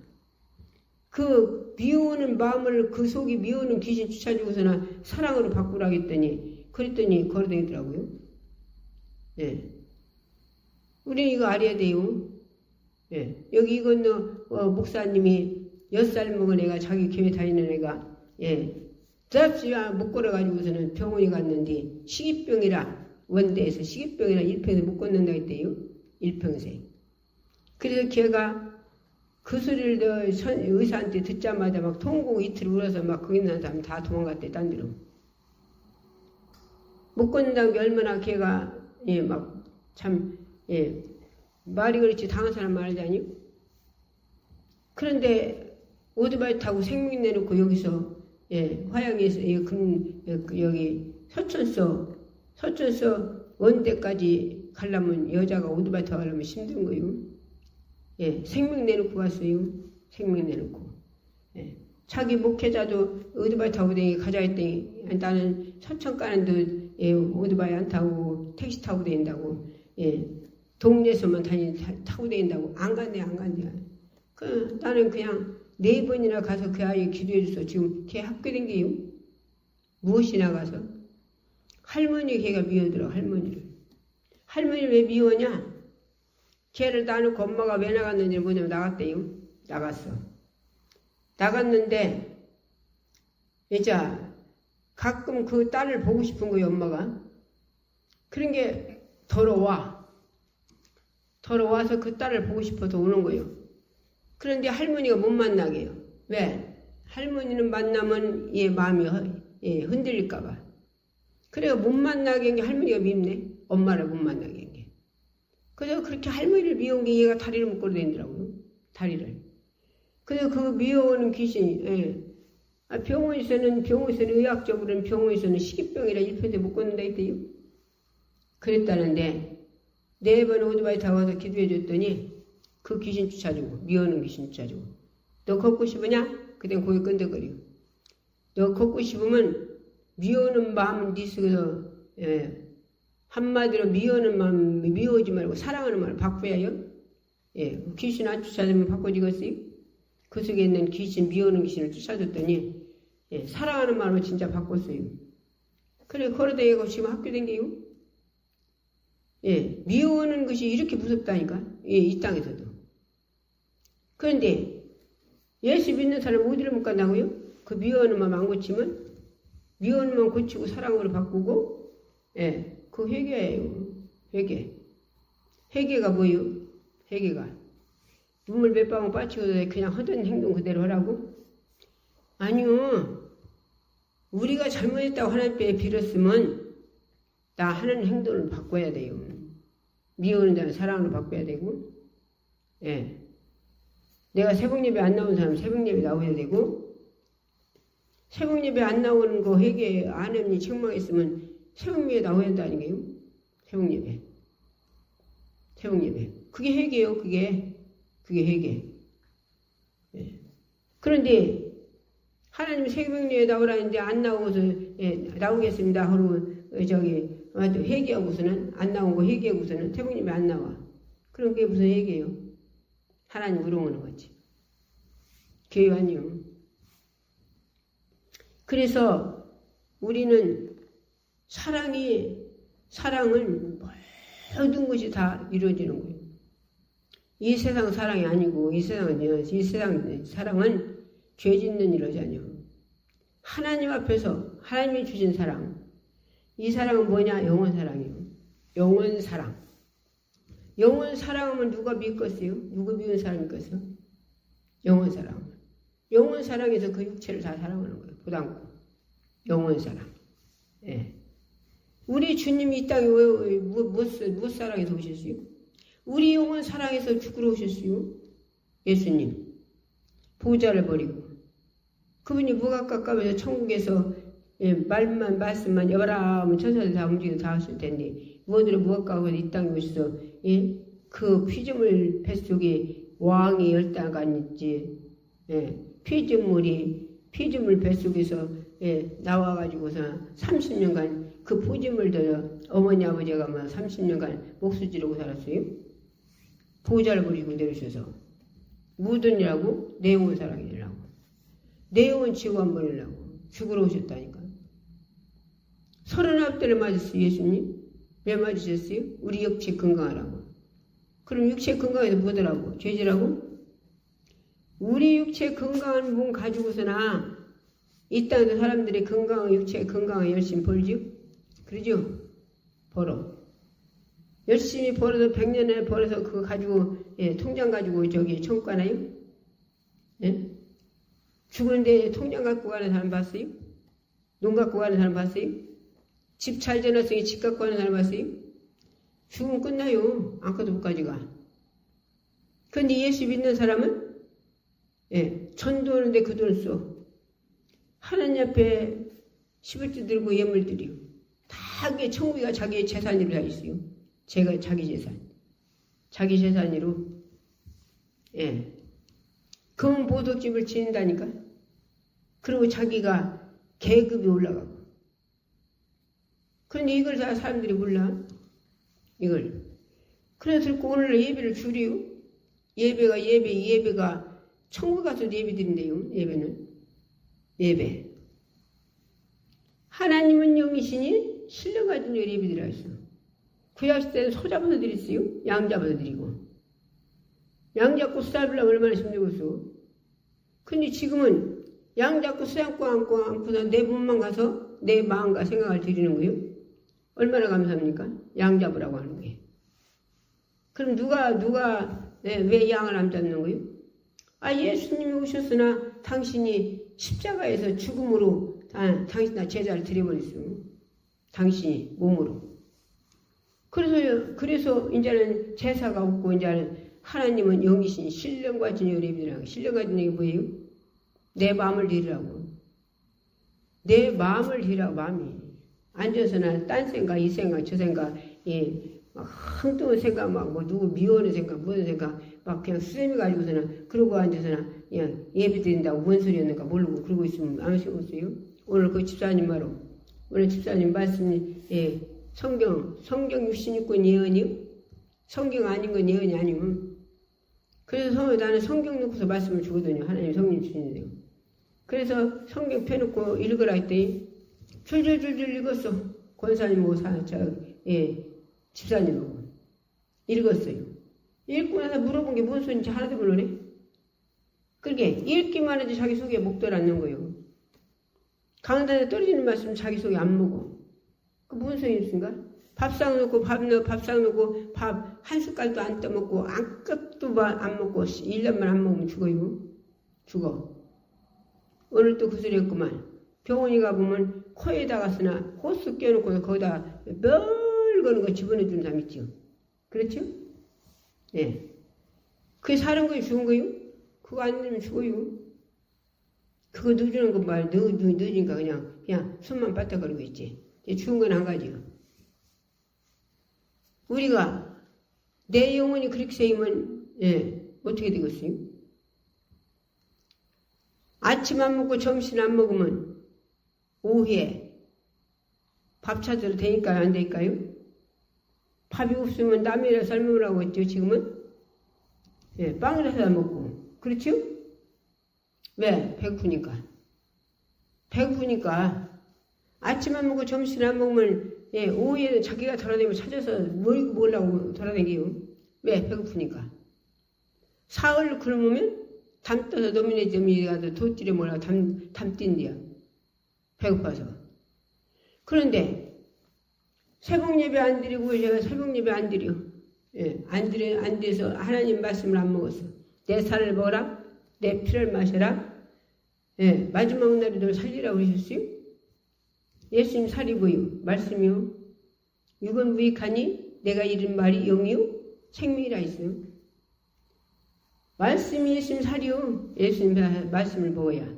그 미워하는 마음을 그 속에 미워하는 귀신 쫓아주고서나 사랑으로 바꾸라 했더니 그랬더니 걸어다니더라고요. 우리는 이거 알아야 돼요. 여기 이건 목사님이 6살 먹은 애가 자기 교회 다니는 애가 드랍시 못 걸어가지고서는 병원에 갔는데 식이병이라 원대에서 식이병이라 일평생 못 걷는다 했대요. 일평생. 그래서 걔가 그 소리를 의사한테 듣자마자 막 통곡 이틀 울어서 막 거기 있는 사람 다 도망갔대. 딴 데로. 못 걷는다는 게 얼마나 걔가 막 참 말이 그렇지 당한 사람 말이잖아요. 그런데 오토바이 타고 생명 내놓고 여기서 화양에서 여기 서천서 원대까지 가려면 여자가 오토바이 타고 가려면 힘든 거예요. 생명 내놓고 갔어요. 생명 내놓고. 자기 목회자도 오토바이 타고 가자 했더니 나는 서천 가는데 오토바이 안 타고 택시 타고 다닌다고. 동네에서만 타고 다닌다고. 안 간대. 나는 그냥 4번이나 가서 그 아이 기도해줘서 지금 걔 학교 댕겨요. 무엇이 나가서? 할머니 걔가 미워더라. 할머니를. 할머니를 왜 미워냐? 걔를 놔놓고 엄마가 왜 나갔는지 뭐냐면 나갔대요. 나갔어. 나갔는데 이제 가끔 그 딸을 보고 싶은 거예요. 엄마가. 그런 게 더러워서 그 딸을 보고 싶어서 오는 거예요. 그런데 할머니가 못 만나게 해요. 왜? 할머니는 만나면 얘 마음이 흔들릴까 봐. 그래서 못 만나게 한 게 할머니가 밉네. 엄마를 못 만나게 한 게. 그래서 그렇게 할머니를 미운 게 얘가 다리를 묶고 다니더라고요. 다리를. 그래서 그 미워오는 귀신이 병원에서는 의학적으로는 병원에서는 식이병이라 1편에 묶었는다 했대요. 그랬다는데 4번 오토바이 타고 와서 기도해 줬더니 그 귀신 쫓아주고 미워오는 귀신 쫓아주고 너 걷고 싶으냐? 그땐 고개 끈덕거리고 너 걷고 싶으면 미워오는 마음은 네 속에서 한마디로 미워오는 마음 미워오지 말고 사랑하는 마음을 바꿔야 해요. 귀신 안 쫓아주면 바꿔지겠어요? 그 속에 있는 귀신 미워오는 귀신을 쫓아줬더니 사랑하는 마음을 진짜 바꿨어요. 그래 걸어다니고 지금 학교 다니게요. 미워오는 것이 이렇게 무섭다니까. 이 땅에서도. 그런데 예수 믿는 사람 어디로 못 간다고요? 그 미워하는 마음 안 고치면 미워하는 마음 고치고 사랑으로 바꾸고 그 회개예요. 회개가 뭐예요? 회개가 눈물 몇 방울 빠치고 그냥 하던 행동 그대로 하라고? 아니요. 우리가 잘못했다고 하나님께 빌었으면 나 하는 행동을 바꿔야 돼요. 미워하는 자는 사랑으로 바꿔야 되고 내가 새벽예배 안 나오는 사람 새벽예배 나와야 되고 새벽예배 안 나오는 거 회개 아내니 책망했으면 새벽예배 나와야 한다는 게요. 새벽예배 그게 회개예요. 그게 회개. 그런데 하나님 새벽예배 나오라는데 안 나오고서 나오겠습니다 하고 회개하고서는 안 나오고 회개하고서는 새벽예배 안 나와. 그럼 그게 무슨 회개예요? 하나님 우롱하는 거지. 교회 아니요. 그래서 우리는 사랑은 모든 것이 다 이루어지는 거예요. 이 세상 사랑이 아니고 이 세상 사랑은 죄 짓는 일이잖아요. 하나님 앞에서 하나님이 주신 사랑. 이 사랑은 뭐냐? 영원 사랑이에요. 영원 사랑. 영원 사랑하면 누가 믿겠어요? 누구 미운 사람 믿겠어? 영원 사랑. 영원 사랑에서 그 육체를 다 사랑하는 거예요. 보담고. 영원 사랑. 우리 주님이 이 땅에 무엇 사랑해서 오셨어요? 우리 영원 사랑해서 죽으러 오셨어요. 예수님. 보좌를 버리고. 그분이 뭐가 깝깝해서 천국에서 말씀만 여봐라 하면 천사들 다 움직여서 다 하실 텐데 무엇으로 뭐가 깝깝해서 이 땅에 오셔서 그 피조물 뱃속에 왕이 10단간 있지. 피조물 뱃속에서 나와가지고서 30년간 그 피조물들 어머니 아버지가 30년간 목수 지르고 살았어요. 보좌를 버리고 내려오셔서 무든이라고 내 영혼 사랑이라고 내 영혼 지구 한 번이라고 죽으러 오셨다니까. 39대를 맞았어요. 예수님 왜 맞으셨어요? 우리 육체 건강하라고. 그럼 육체 건강해서 뭐더라고? 죄지라고? 우리 육체 건강한 몸 가지고서나 이 땅에서 사람들이 육체 건강을 열심히 벌죠? 그러죠? 벌어. 열심히 벌어서 100년을 벌어서 그거 가지고 통장 가지고 천국 가나요? 죽은데 통장 갖고 가는 사람 봤어요? 농 갖고 가는 사람 봤어요? 집 잘 지어놨으니 집 갖고 가는 사람 봤어요? 죽으면 끝나요. 아무것도 못 가져가. 그런데 예수 믿는 사람은 전도하는데 그 돈을 써. 하나님 앞에 11조 들고 예물 드리고 다 그게 천국이가 자기의 재산으로 다 있어요. 제가 자기 재산으로 금은 보석집을 지는다니까. 그리고 자기가 계급이 올라가고. 그런데 이걸 다 사람들이 몰라. 이걸. 그래서 오늘 예배를 줄이요. 예배가 천국 가서 예배 드린대요. 예배는. 예배. 하나님은 영이시니 신령 가진 예비드리라 했어. 구약시대 때는 소 잡아서 드렸어요. 양 잡아서 드리고. 양 잡고 수 잡으려면 얼마나 힘들겠어. 근데 지금은 양 잡고 수 잡고 안고서 내 몸만 가서 내 마음과 생각을 드리는 거예요. 얼마나 감사합니까? 양 잡으라고 하는 거예요. 그럼 누가 왜 양을 안 잡는 거예요? 예수님이 오셨으나 당신이 십자가에서 죽음으로 당신 제자를 드려버렸어. 당신이 몸으로. 그래서 이제는 제사가 없고 이제는 하나님은 영이신 신령과 진영을 입으라고. 신령과 진영이 뭐예요? 내 마음을 드리라고. 내 마음을 드리라고. 마음이 앉아서나 딴 생각, 이 생각, 저 생각, 막 흥뚱한 생각, 막 뭐 누구 미워하는 생각, 무슨 생각, 막 그냥 수세미 가지고서나 그러고 앉아서나 그냥 예배 드린다고 뭔 소리였는가 모르고 그러고 있으면 아무 소용 없어요. 오늘 그 집사님 말로 오늘 집사님 말씀이 성경 66권 예언이요? 성경 아닌 건 예언이 아니요. 그래서 나는 성경 놓고서 말씀을 주거든요. 하나님 성령 주시는데요. 그래서 성경 펴놓고 읽으라 했더니 줄줄줄줄 읽었어. 권사님하고 집사님하고 읽었어요. 읽고 나서 물어본 게 무슨 소리인지 하나도 모르네. 그렇게 읽기만 하지 자기 속에 목도를 안 넣은 거예요. 강단에 떨어지는 말씀 자기 속에 안 먹어. 그 무슨 소리인가? 밥상 놓고 밥상 놓고 밥 한 숟갈도 안 떠먹고 안끝도 안 먹고 1년만 안 먹으면 죽어요. 죽어. 오늘 또 그 소리 했구만. 병원에 가보면 코에다가 쓰나 호스 껴놓고 거기다 멀거는 거 집어넣어주는 사람 있죠. 그렇죠? 네. 그게 사는 거예요? 죽은 거예요? 그거 안 넣으면 죽어요. 그거 넣어주는 거 말 넣으니까 그냥 손만 빠딱거리고 있지. 죽은 건 한 가지요. 우리가 내 영혼이 그렇게 세이면 어떻게 되겠어요? 아침 안 먹고 점심 안 먹으면 오후에 밥 찾으러 되니까요? 안 될까요? 밥이 없으면 남이라 삶으라고 했죠. 지금은 빵을 사다 먹고 그렇죠? 왜? 배고프니까 아침 안 먹고 점심 안 먹으면 오후에는 자기가 돌아다니면 찾아서 뭘 먹으려고 돌아다니요. 왜? 배고프니까. 사흘 그러면 담 떠서 노미네 가서 돛질에 몰라고 담 뛴대요. 배고파서. 그런데 새벽 예배 안 드리고 제가 새벽 예배 안 드려. 안 드려서 하나님 말씀을 안 먹었어. 내 살을 먹어라. 내 피를 마셔라. 마지막 날에 널 살리라고 그러셨어요? 예수님 살이고요. 말씀이요. 육은 무익하니 내가 이른 말이 영이요 생명이라 했어요. 말씀이 예수님 살이요. 예수님 말씀을 먹어야.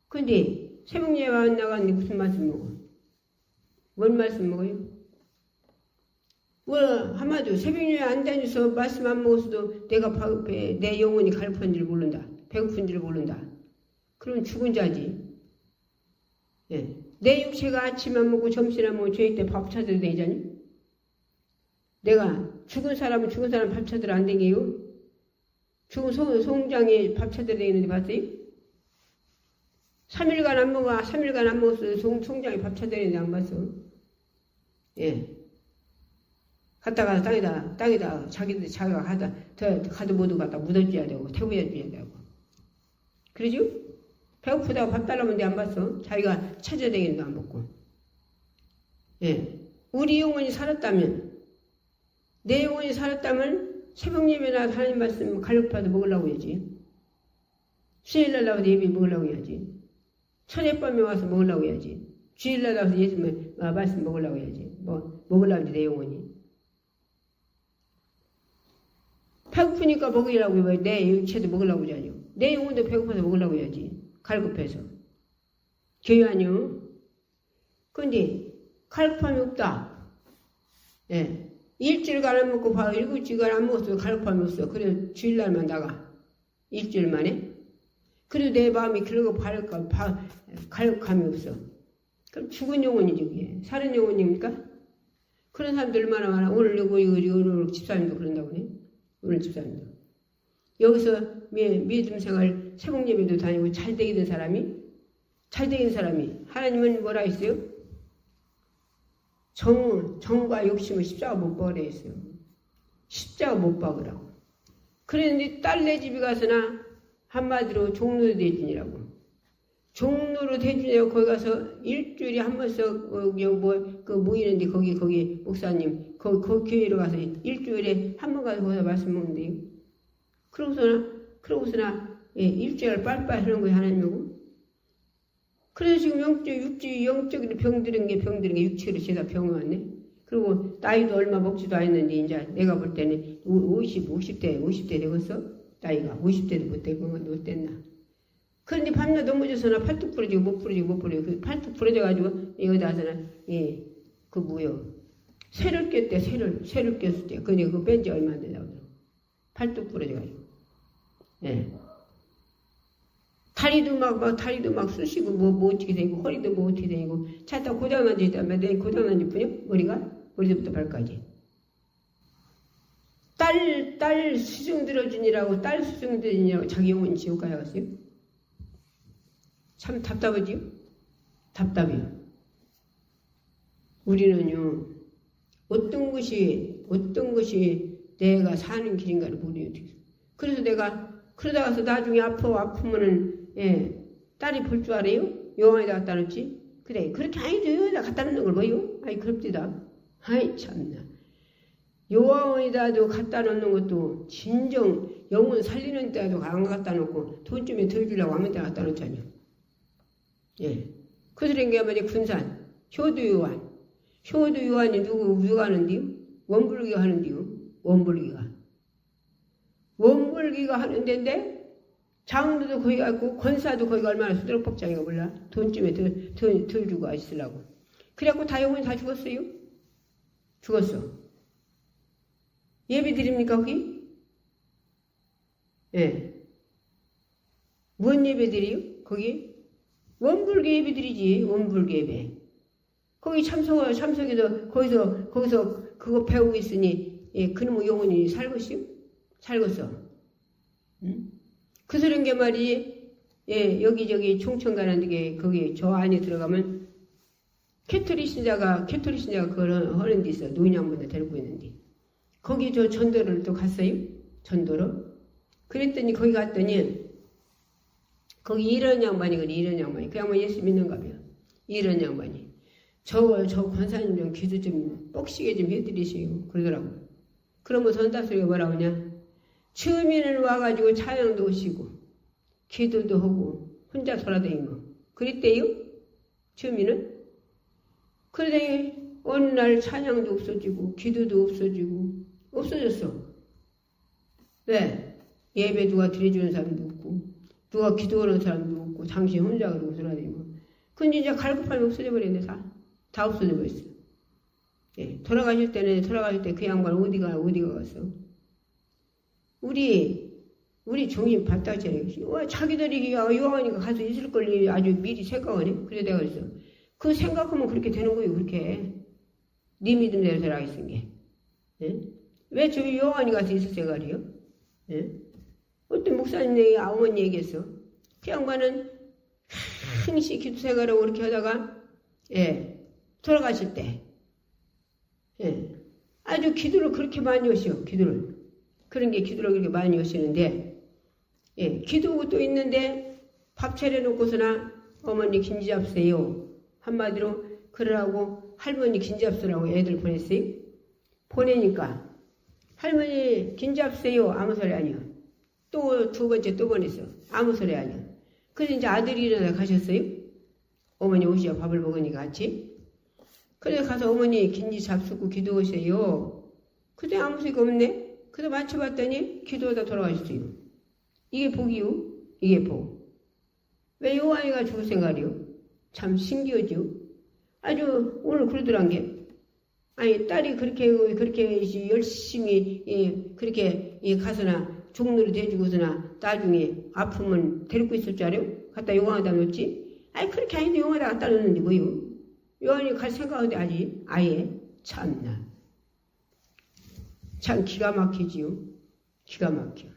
근데 새벽 예배 안 나갔는데 무슨 말씀 먹어? 뭔 말씀 먹어요? 한마디로 새벽 예배 안 다녀서 말씀 안 먹었어도 내 영혼이 갈급한 줄 모른다. 배고픈 줄 모른다. 그럼 죽은 자지. 내 육체가 아침 안 먹고 점심 안 먹고 저녁 때 밥 찾아야 되잖니? 내가 죽은 사람 밥 찾으러 안 되게요? 죽은 송장에 밥 찾아야 되는데 봤어요? 3일간 안 먹었어. 송장에 밥 찾아야 되는데 안 봤어. 갔다가 땅에다 자기가 가도 모두 갖다 묻어줘야 되고 태워줘야 되고. 그러죠? 배고프다고 밥 달라면 안 봤어. 자기가 찾아야 되겠는데 안 먹고. 우리 영혼이 살았다면, 내 영혼이 살았다면 새벽 예배나 하나님 말씀 갈급하도 먹으려고 해야지. 수요일날 나와서 예배 먹으려고 해야지. 첫예밤에 와서 먹으려고 해야지. 주일날 나와서 예수 말씀 먹으려고 해야지. 먹으려고 하지 내 영혼이. 배고프니까 먹으려고 왜 내 육체도 먹으려고 하죠. 내 영혼도 배고파서 먹으려고 해야지. 갈급해서. 교회 아니요? 근데 갈급함이 없다. 일주일간 안 먹고 7주간 안 먹었어도 갈급함이 없어. 그래서 주일날만 나가. 일주일 만에. 그래도 내 마음이 그러고 갈급함이 없어. 그럼 죽은 영혼이지 그게. 사는 영혼입니까? 그런 사람들 얼마나 많아. 오늘 집사님도 그런다고 그래. 오늘 집사님도. 여기서 믿음 생활 새벽 예배도 다니고 잘 되게 된 사람이 잘된 사람이. 하나님은 뭐라 했어요? 정과 욕심을 십자가 못 박으라 했어요. 십자가 못 박으라고. 그랬는데 딸네 집에 가서나 한마디로 종로로 대준이라고. 종로로 대준이라고 거기 가서 일주일에 한 번씩 모이는데 거기 목사님 거기 교회로 가서 일주일에 한 번 가서 거기서 말씀 먹는데요. 그러고서나 일주일을 빨빨 하는 거예요, 하나님하고. 그래서 지금 영적으로 병들은 게 육체로 제가 병이 왔네. 그리고 나이도 얼마 먹지도 않았는데 이제 내가 볼 때는 50대 되겠어? 나이가 50대도 못 됐나. 그런데 밤낮 넘어져서나 팔뚝 부러지고 못 부러지고 그 팔뚝 부러져가지고 여기다서는 쇠를 꼈대. 쇠를 꼈을 때. 근데 그거 뺀지 얼마 안 되다고. 팔뚝 부러져가지고. 예. 다리도 막 쑤시고 뭐 어떻게 되고 허리도 뭐 어떻게 되고 차 타고 고장난 지 있다면 내 고장난 지 뿐이요? 머리부터 발까지. 딸 수중 들어주니라고 자기 영혼 지옥 가야겠어요? 참 답답하지요? 답답해요. 우리는요, 어떤 것이 내가 사는 길인가를 모르요. 그래서 내가 그러다가서 나중에 아프면은 딸이 볼 줄 알아요? 요한에다 갖다 놓지? 그래 그렇게 아니죠. 여기다 갖다 놓는 걸 뭐요? 아이 그럽디다. 아이 참나. 요한에다도 갖다 놓는 것도 진정 영혼 살리는 데도 안 갖다 놓고 돈 좀 더 주려고 아무 데나 갖다 놓잖아요. 예. 그런 게 말이야 군산 효도 요한이 누가 하는데요? 원불기가 하는데요. 원불기가 하는 데인데 장로도 거기 갔고 권사도 거기가 얼마나 수두룩복장이가 몰라. 돈 좀 더 주고 있으려고. 그래갖고 다 영혼이 다 죽었어요. 죽었어. 예배 드립니까 거기? 예. 뭔 예배 드려요? 거기? 원불교 예배 드리지. 원불교 예배. 거기 참석해서 거기서 그거 배우고 있으니 그놈의 영혼이 살겠어. 응? 그 소린 게 말이지. 여기저기 총청 가는 데 거기 저 안에 들어가면 캐톨릭 신자가 그걸 하는 데 있어. 노인 양반들 데리고 있는데. 거기 저 전도를 또 갔어요. 전도로. 그랬더니 거기 갔더니 거기 이런 양반이. 그 양반 예수 믿는가 봐요. 이런 양반이. 저 권사님 좀 기도 좀 뻑시게 좀 해드리시고 그러더라고. 그러면 선다소리가 뭐라고 하냐. 처음에는 와가지고 찬양도 오시고 기도도 하고 혼자 돌아다니고 그랬대요. 처음에는. 그러더니 어느 날 찬양도 없어지고 기도도 없어졌어. 왜? 예배 누가 드려주는 사람도 없고 누가 기도하는 사람도 없고 당신 혼자 그러고 돌아다니고. 근데 이제 갈급함이 없어져 버렸네. 다 없어져 버렸어. 예, 돌아가실 때 그 양반 어디가 갔어? 우리 종인 받다잖아요. 자기들이 요한이가 가서 있을 걸 아주 미리 생각하네. 그래 내가 그랬어. 그 생각하면 그렇게 되는 거예요. 그렇게. 네 믿음대로 살아가 있은 게. 예? 왜 저기 요한이 가서 있을 생각이요? 예? 어떤 목사님 어머니 얘기했어. 그 양반은 항시 기도 생활하고 그렇게 하다가 돌아가실 때 아주 기도를 그렇게 많이 하시오. 기도를 그렇게 많이 하시는데 기도하고 또 있는데 밥 차려놓고서나 어머니 김치 잡수세요. 한마디로 그러라고 할머니 김치 잡수라고 애들 보냈어요. 보내니까 할머니 김치 잡수세요. 아무 소리 아니야. 또 두 번째 또 보냈어. 아무 소리 아니야. 그래서 이제 아들이 일어나 가셨어요. 어머니 오시어 밥을 먹으니까 같이. 그래서 가서 어머니 김치 잡수고 기도하세요. 그때 아무 소리가 없네. 그래서 맞춰봤더니 기도하다 돌아가셨어요. 이게 복이요? 이게 복. 왜 요한이가 죽을 생각이요? 참 신기하죠? 아주 오늘 그러더란 게 아니 딸이 그렇게 열심히 그렇게 가서나 종로로 대주고서나 나중에 아프면 데리고 있을 줄 알아요? 갖다 요한에다 놓지? 아니 그렇게 아닌데 요한에다 갖다 놓는데 뭐요? 요한이 갈 생각인데 아예 참나. 참 기가 막히지요. 기가 막혀.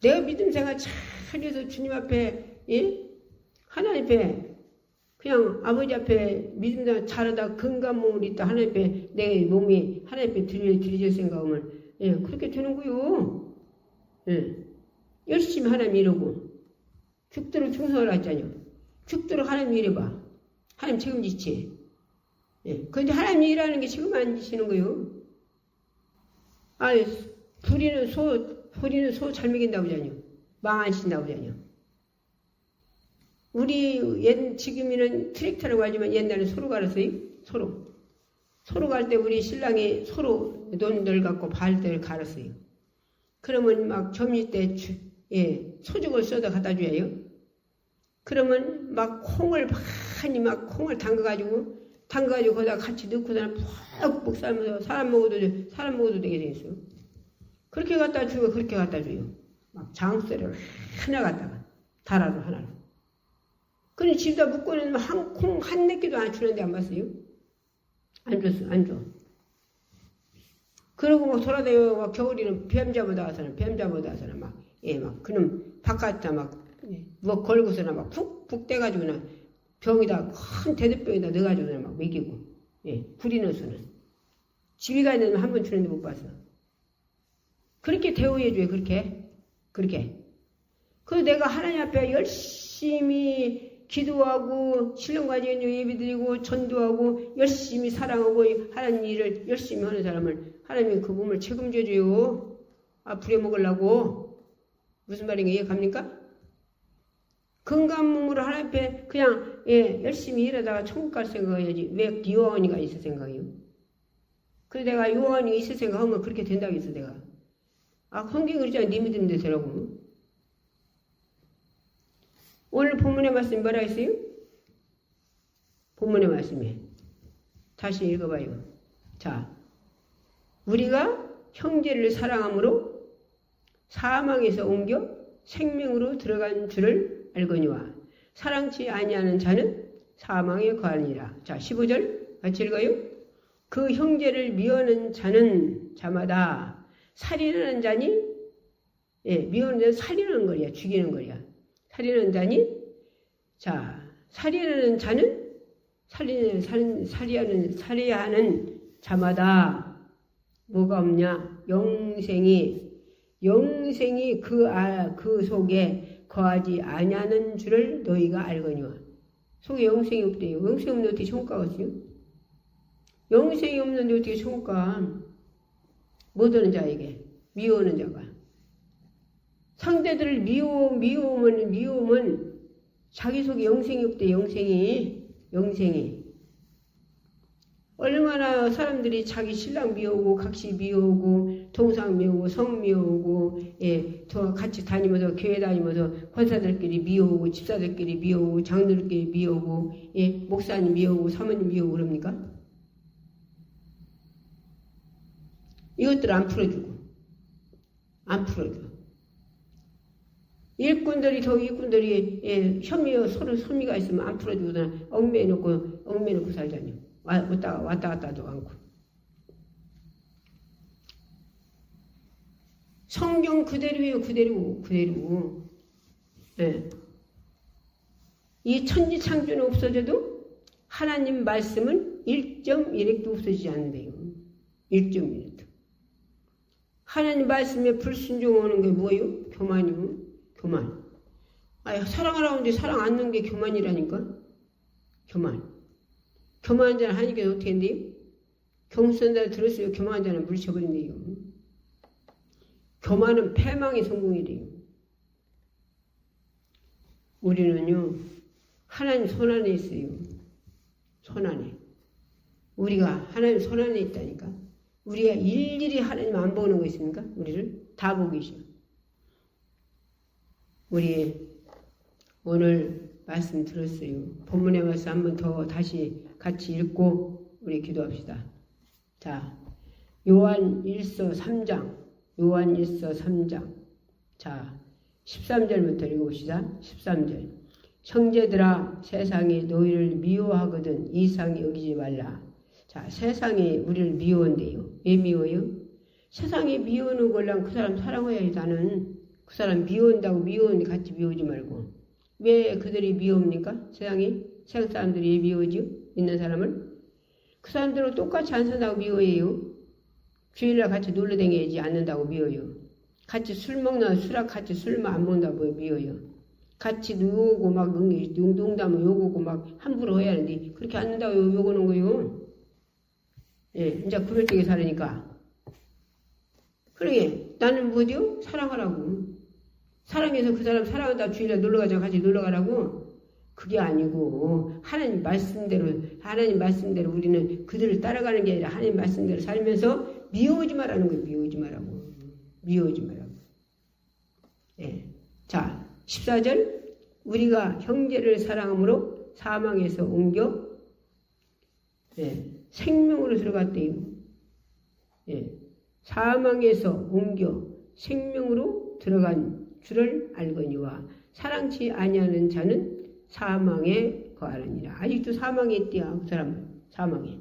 내가 믿음 생활 잘해서 주님 앞에 하나님 앞에 그냥 아버지 앞에 믿음다 잘하다 건강 몸을 있다 하나님 앞에 내 몸이 하나님 앞에 드려질 생각하면 예, 그렇게 되는 거요. 예. 열심히 하나님 이루고 죽도록 충성을 하잖아요. 죽도록 하나님 일해봐. 하나님 책임지지. 예. 그런데 하나님 일하는 게 책임 안 지시는 거요. 아니, 부리는 소 잘 먹인다고 하잖아요. 망 안 신다고 하잖아요. 우리 지금은 트랙터라고 하지만 옛날에 소로 갈았어요. 소로 갈 때 우리 신랑이 소로 논들 갖고 발대를 갈았어요. 그러면 막 점심 때 소죽을 쏟아 갖다 줘요. 그러면 막 콩을 많이 막 콩을 담가가지고 거기다 같이 넣고서 푹푹 삶아서 사람 먹어도 되게 돼 있어요. 그렇게 갖다 주고 그렇게 갖다 줘요. 막 장소를 하나 갖다가 다라로 하나로. 그런데 집에다 묵고는 콩 한 내끼도 안 주는데 안 봤어요? 안 줬어, 안 줘. 그러고 막 돌아다니고 막 겨울에는 뱀 잡아다 와서는 막 그놈 바깥에다 뭐 걸고서나 막 푹푹 떼가지고나 병에다 큰 대두병에다 넣어가지고나 막 먹이고 부리는 수는 집에 가야 되면 한 번 주는데 못 봤어. 그렇게 대우해줘요. 그렇게. 그래서 내가 하나님 앞에 열심히 기도하고 신령과지 예배드리고 전도하고 열심히 사랑하고 하나님 일을 열심히 하는 사람을 하나님이 그 몸을 책임져줘요. 부려먹으려고. 무슨 말인가 이해갑니까? 건강 몸으로 하나님 앞에 그냥 열심히 일하다가 천국 갈 생각해야지. 왜 요한이가 있을 생각이요? 그래서 내가 요한이 있을 생각하면 그렇게 된다고 했어 내가. 성경이 그러잖아. 네 믿음 되세라고. 오늘 본문의 말씀이 뭐라 했어요? 본문의 말씀이. 다시 읽어봐요. 자, 우리가 형제를 사랑함으로 사망에서 옮겨 생명으로 들어간 줄을 알거니와 사랑치 아니하는 자는 사망에 거하니라. 자, 15절 같이 읽어요. 그 형제를 미워하는 자는 자마다 살인하는 자니 미워하는 자는 살인하는 거야. 죽이는 거야. 살인하는 자니 자 살인하는 자는 살해하는 자마다 뭐가 없냐? 영생이 그 속에 거하지 아니하는 줄을 너희가 알거니와. 속에 영생이 없대요. 영생이 없는데 어떻게 천국 가겠어요? 영생이 없는데 어떻게 천국 가? 못하는 자에게 미워하는 자가 상대들을 미워하면 자기 속에 영생이 없대. 영생이 얼마나 사람들이 자기 신랑 미워하고 각시 미워하고 동상 미워하고 성 미워하고 더 같이 다니면서 교회 다니면서 권사들끼리 미워하고 집사들끼리 미워하고 장로들끼리 미워하고 목사님 미워하고 사모님 미워하고 그럽니까? 이것들 안 풀어줘. 일꾼들이 혐의와 서로 소미가 있으면 안 풀어주거든. 얽매놓고 살자니. 왔다 갔다도 않고. 성경 그대로예요. 그대로. 이 천지 창조는 없어져도 하나님 말씀은 1.1핵도 없어지지 않는데요. 1.1핵도. 하나님 말씀에 불순종하는 게 뭐예요? 교만이요. 교만. 사랑하라는데 사랑 안 넣는 게 교만이라니까. 교만한 자는 하나님께서 어떻게 한대요? 경수한다를 들었어요. 교만한 자는 물리쳐버린대요. 교만은 패망의 성공이래요. 우리는요 하나님 손안에 있어요. 손안에. 우리가 하나님 손안에 있다니까. 우리가 일일이 하나님 안 보는 거 있습니까? 우리를 다 보고 계셔. 우리 오늘 말씀 들었어요. 본문의 말씀 한번 더 다시 같이 읽고 우리 기도합시다. 자, 요한 1서 3장. 자, 13절부터 읽어봅시다. 13절. 형제들아, 세상이 너희를 미워하거든 이상히 여기지 말라. 자, 세상이 우리를 미워한대요. 왜 미워요? 세상이 미워하는 걸랑 그 사람 사랑해야지. 나는 그 사람 미워한다고 미워하는데 같이 미워하지 말고. 왜 그들이 미워합니까? 세상 사람들이 미워하죠? 믿는 사람을? 그 사람들은 똑같이 안 산다고 미워해요. 주일날 같이 놀러 다니지 않는다고 미워요. 같이 술 먹나 술학 같이 술만 안 먹는다고 미워요. 같이 누우고 막 농담을 욕하고 막 함부로 해야 하는데 그렇게 안 한다고 욕하는 거요. 예, 이제 그럴 적에 살으니까. 그러게 나는 뭐죠? 사랑하라고. 사랑해서 그 사람 사랑한다 주일날 놀러가자 같이 놀러가라고. 그게 아니고 하나님 말씀대로 우리는 그들을 따라가는 게 아니라 하나님 말씀대로 살면서 미워하지 말라는 거예요. 미워하지 말라고. 예. 자 14절 우리가 형제를 사랑함으로 사망에서 옮겨 생명으로 들어갔대요. 예. 사망에서 옮겨 생명으로 들어간 줄을 알거니와 사랑치 아니하는 자는 사망에 거하느니라. 아직도 사망에 있대요. 그 사람은 사망에.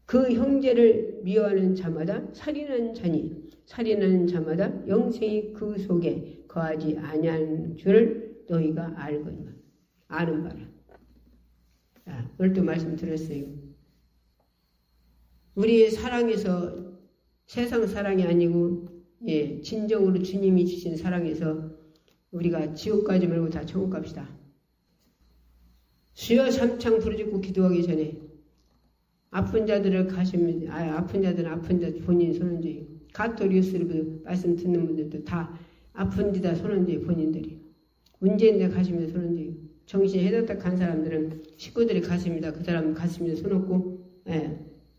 그 형제를 미워하는 자마다 살인하는 자니 살인하는 자마다 영생이 그 속에 거하지 아니하는 줄을 너희가 알거니와. 아는 바라. 자, 오늘도 말씀 드렸어요. 우리의 사랑에서 세상 사랑이 아니고 진정으로 주님이 주신 사랑에서 우리가 지옥 가지 말고 다 천국 갑시다. 수여 삼창 부르짖고 기도하기 전에 아픈 자들을 가시면 아픈 자들은 아픈 자 본인 손은죄요. 가톨리우스로 말씀 듣는 분들도 다 아픈 데다 손은죄요. 본인들이 문제인데 가시면 손은죄요. 정신이 해닥닥한 사람들은 식구들이 가십니다. 그 사람 가시면 손 얹고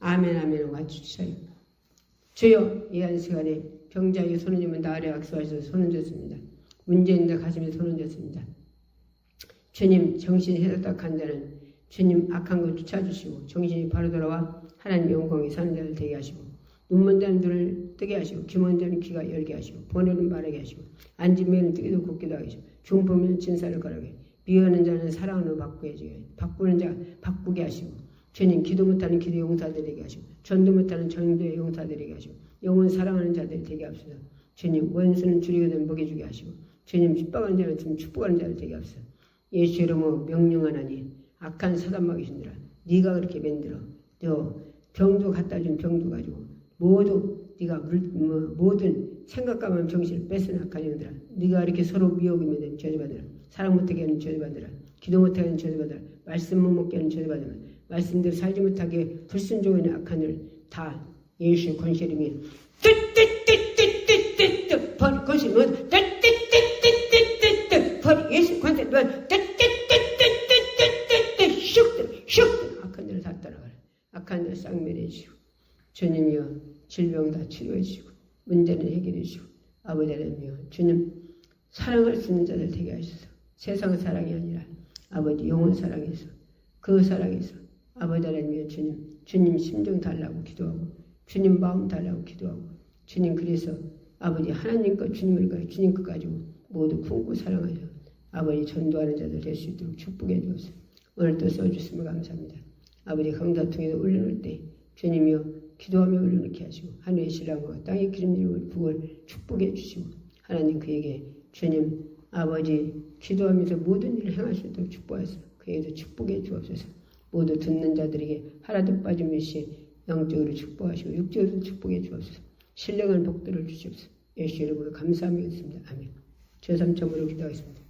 아멘 하고 같이 주셔요. 주여 이 한 시간에 병자에게 손을 쥐면 나으리 악수하셔서 손을 줬습니다. 문제인데 가시면 손을 줬습니다. 주님 정신이 해닥닥한 자는 주님 악한 것 쫓아주시고 정신이 바로 돌아와 하나님 영광에 사는 자를 되게 하시고 눈먼 자는 눈을 뜨게 하시고 귀먼 자는 귀가 열게 하시고 보내는 바라게 하시고 앉은 면은 뜨기도 굽기도 하게 하시고 중보면 진사를 걸어게 미워하는 자는 사랑으로 바꾸는 자 바꾸게 하시고 주님 기도 못하는 기도 용사들에게 하시고 전도 못하는 전도의 용사들에게 하시고 영혼 사랑하는 자들이 되게 하시고 주님 원수는 줄이거든 먹여주게 하시고 주님 축복하는 자는 주님 축복하는 자들 되게 하시고 예수 이름으로 명령하나니 악한 사단마 귀신들아 네가 그렇게 만들어 너 병도 갖다 준 병도 가지고 모두 네가 모든 생각감은 정신을 뺏은 악한 영들아 네가 이렇게 서로 미혹이면 저주받으라. 사랑 못하게 하는 저주받으라. 기도 못하게 하는 저주받으라. 말씀 못 먹게 하는 저주받으라. 말씀대로 살지 못하게 불순종하는 악한 일 다 예수의 권세 이름이 뜨뜨뜨뜨뜨뜨뜨 버리 권세 뭐 뜨뜨뜨뜨뜨뜨 버리 예수 권세 뭐 뜨뜨뜨뜨뜨뜨 슉 악한 일을 다 따라가라. 악한 일을 쌍멸해 주시고 주님이여 질병 다 치료해 주시고 문제는 해결해 주시고 아버지 하나님이여 주님 사랑할 수 있는 자들 되게 하셔서 세상 사랑이 아니라 아버지 영혼 사랑에서 그 사랑에서 아버지 하나님이여 주님 심정 달라고 기도하고 주님 마음 달라고 기도하고 주님 그래서 아버지 하나님 것 주님을 가지고 주님 것 가지고 모두 품고 사랑하여 아버지 전도하는 자들 될 수 있도록 축복해 주옵소서. 오늘 또 써주심을 감사합니다. 아버지 강다통에 올려놓을 때 주님이여 기도하며 올려놓게 하시고 하늘의 신랑과 땅의 기름짐을 부을 축복해 주시고 하나님 그에게 주님 아버지 기도하면서 모든 일을 행할 수 있도록 축복하셔서 그에게도 축복해 주옵소서. 모두 듣는 자들에게 하나도 빠짐없이 영적으로 축복하시고 육적으로 축복해 주옵소서. 신령한 복들을 주시옵소서. 예수 이름으로 감사하며 있습니다. 아멘. 제3점으로 기도하겠습니다.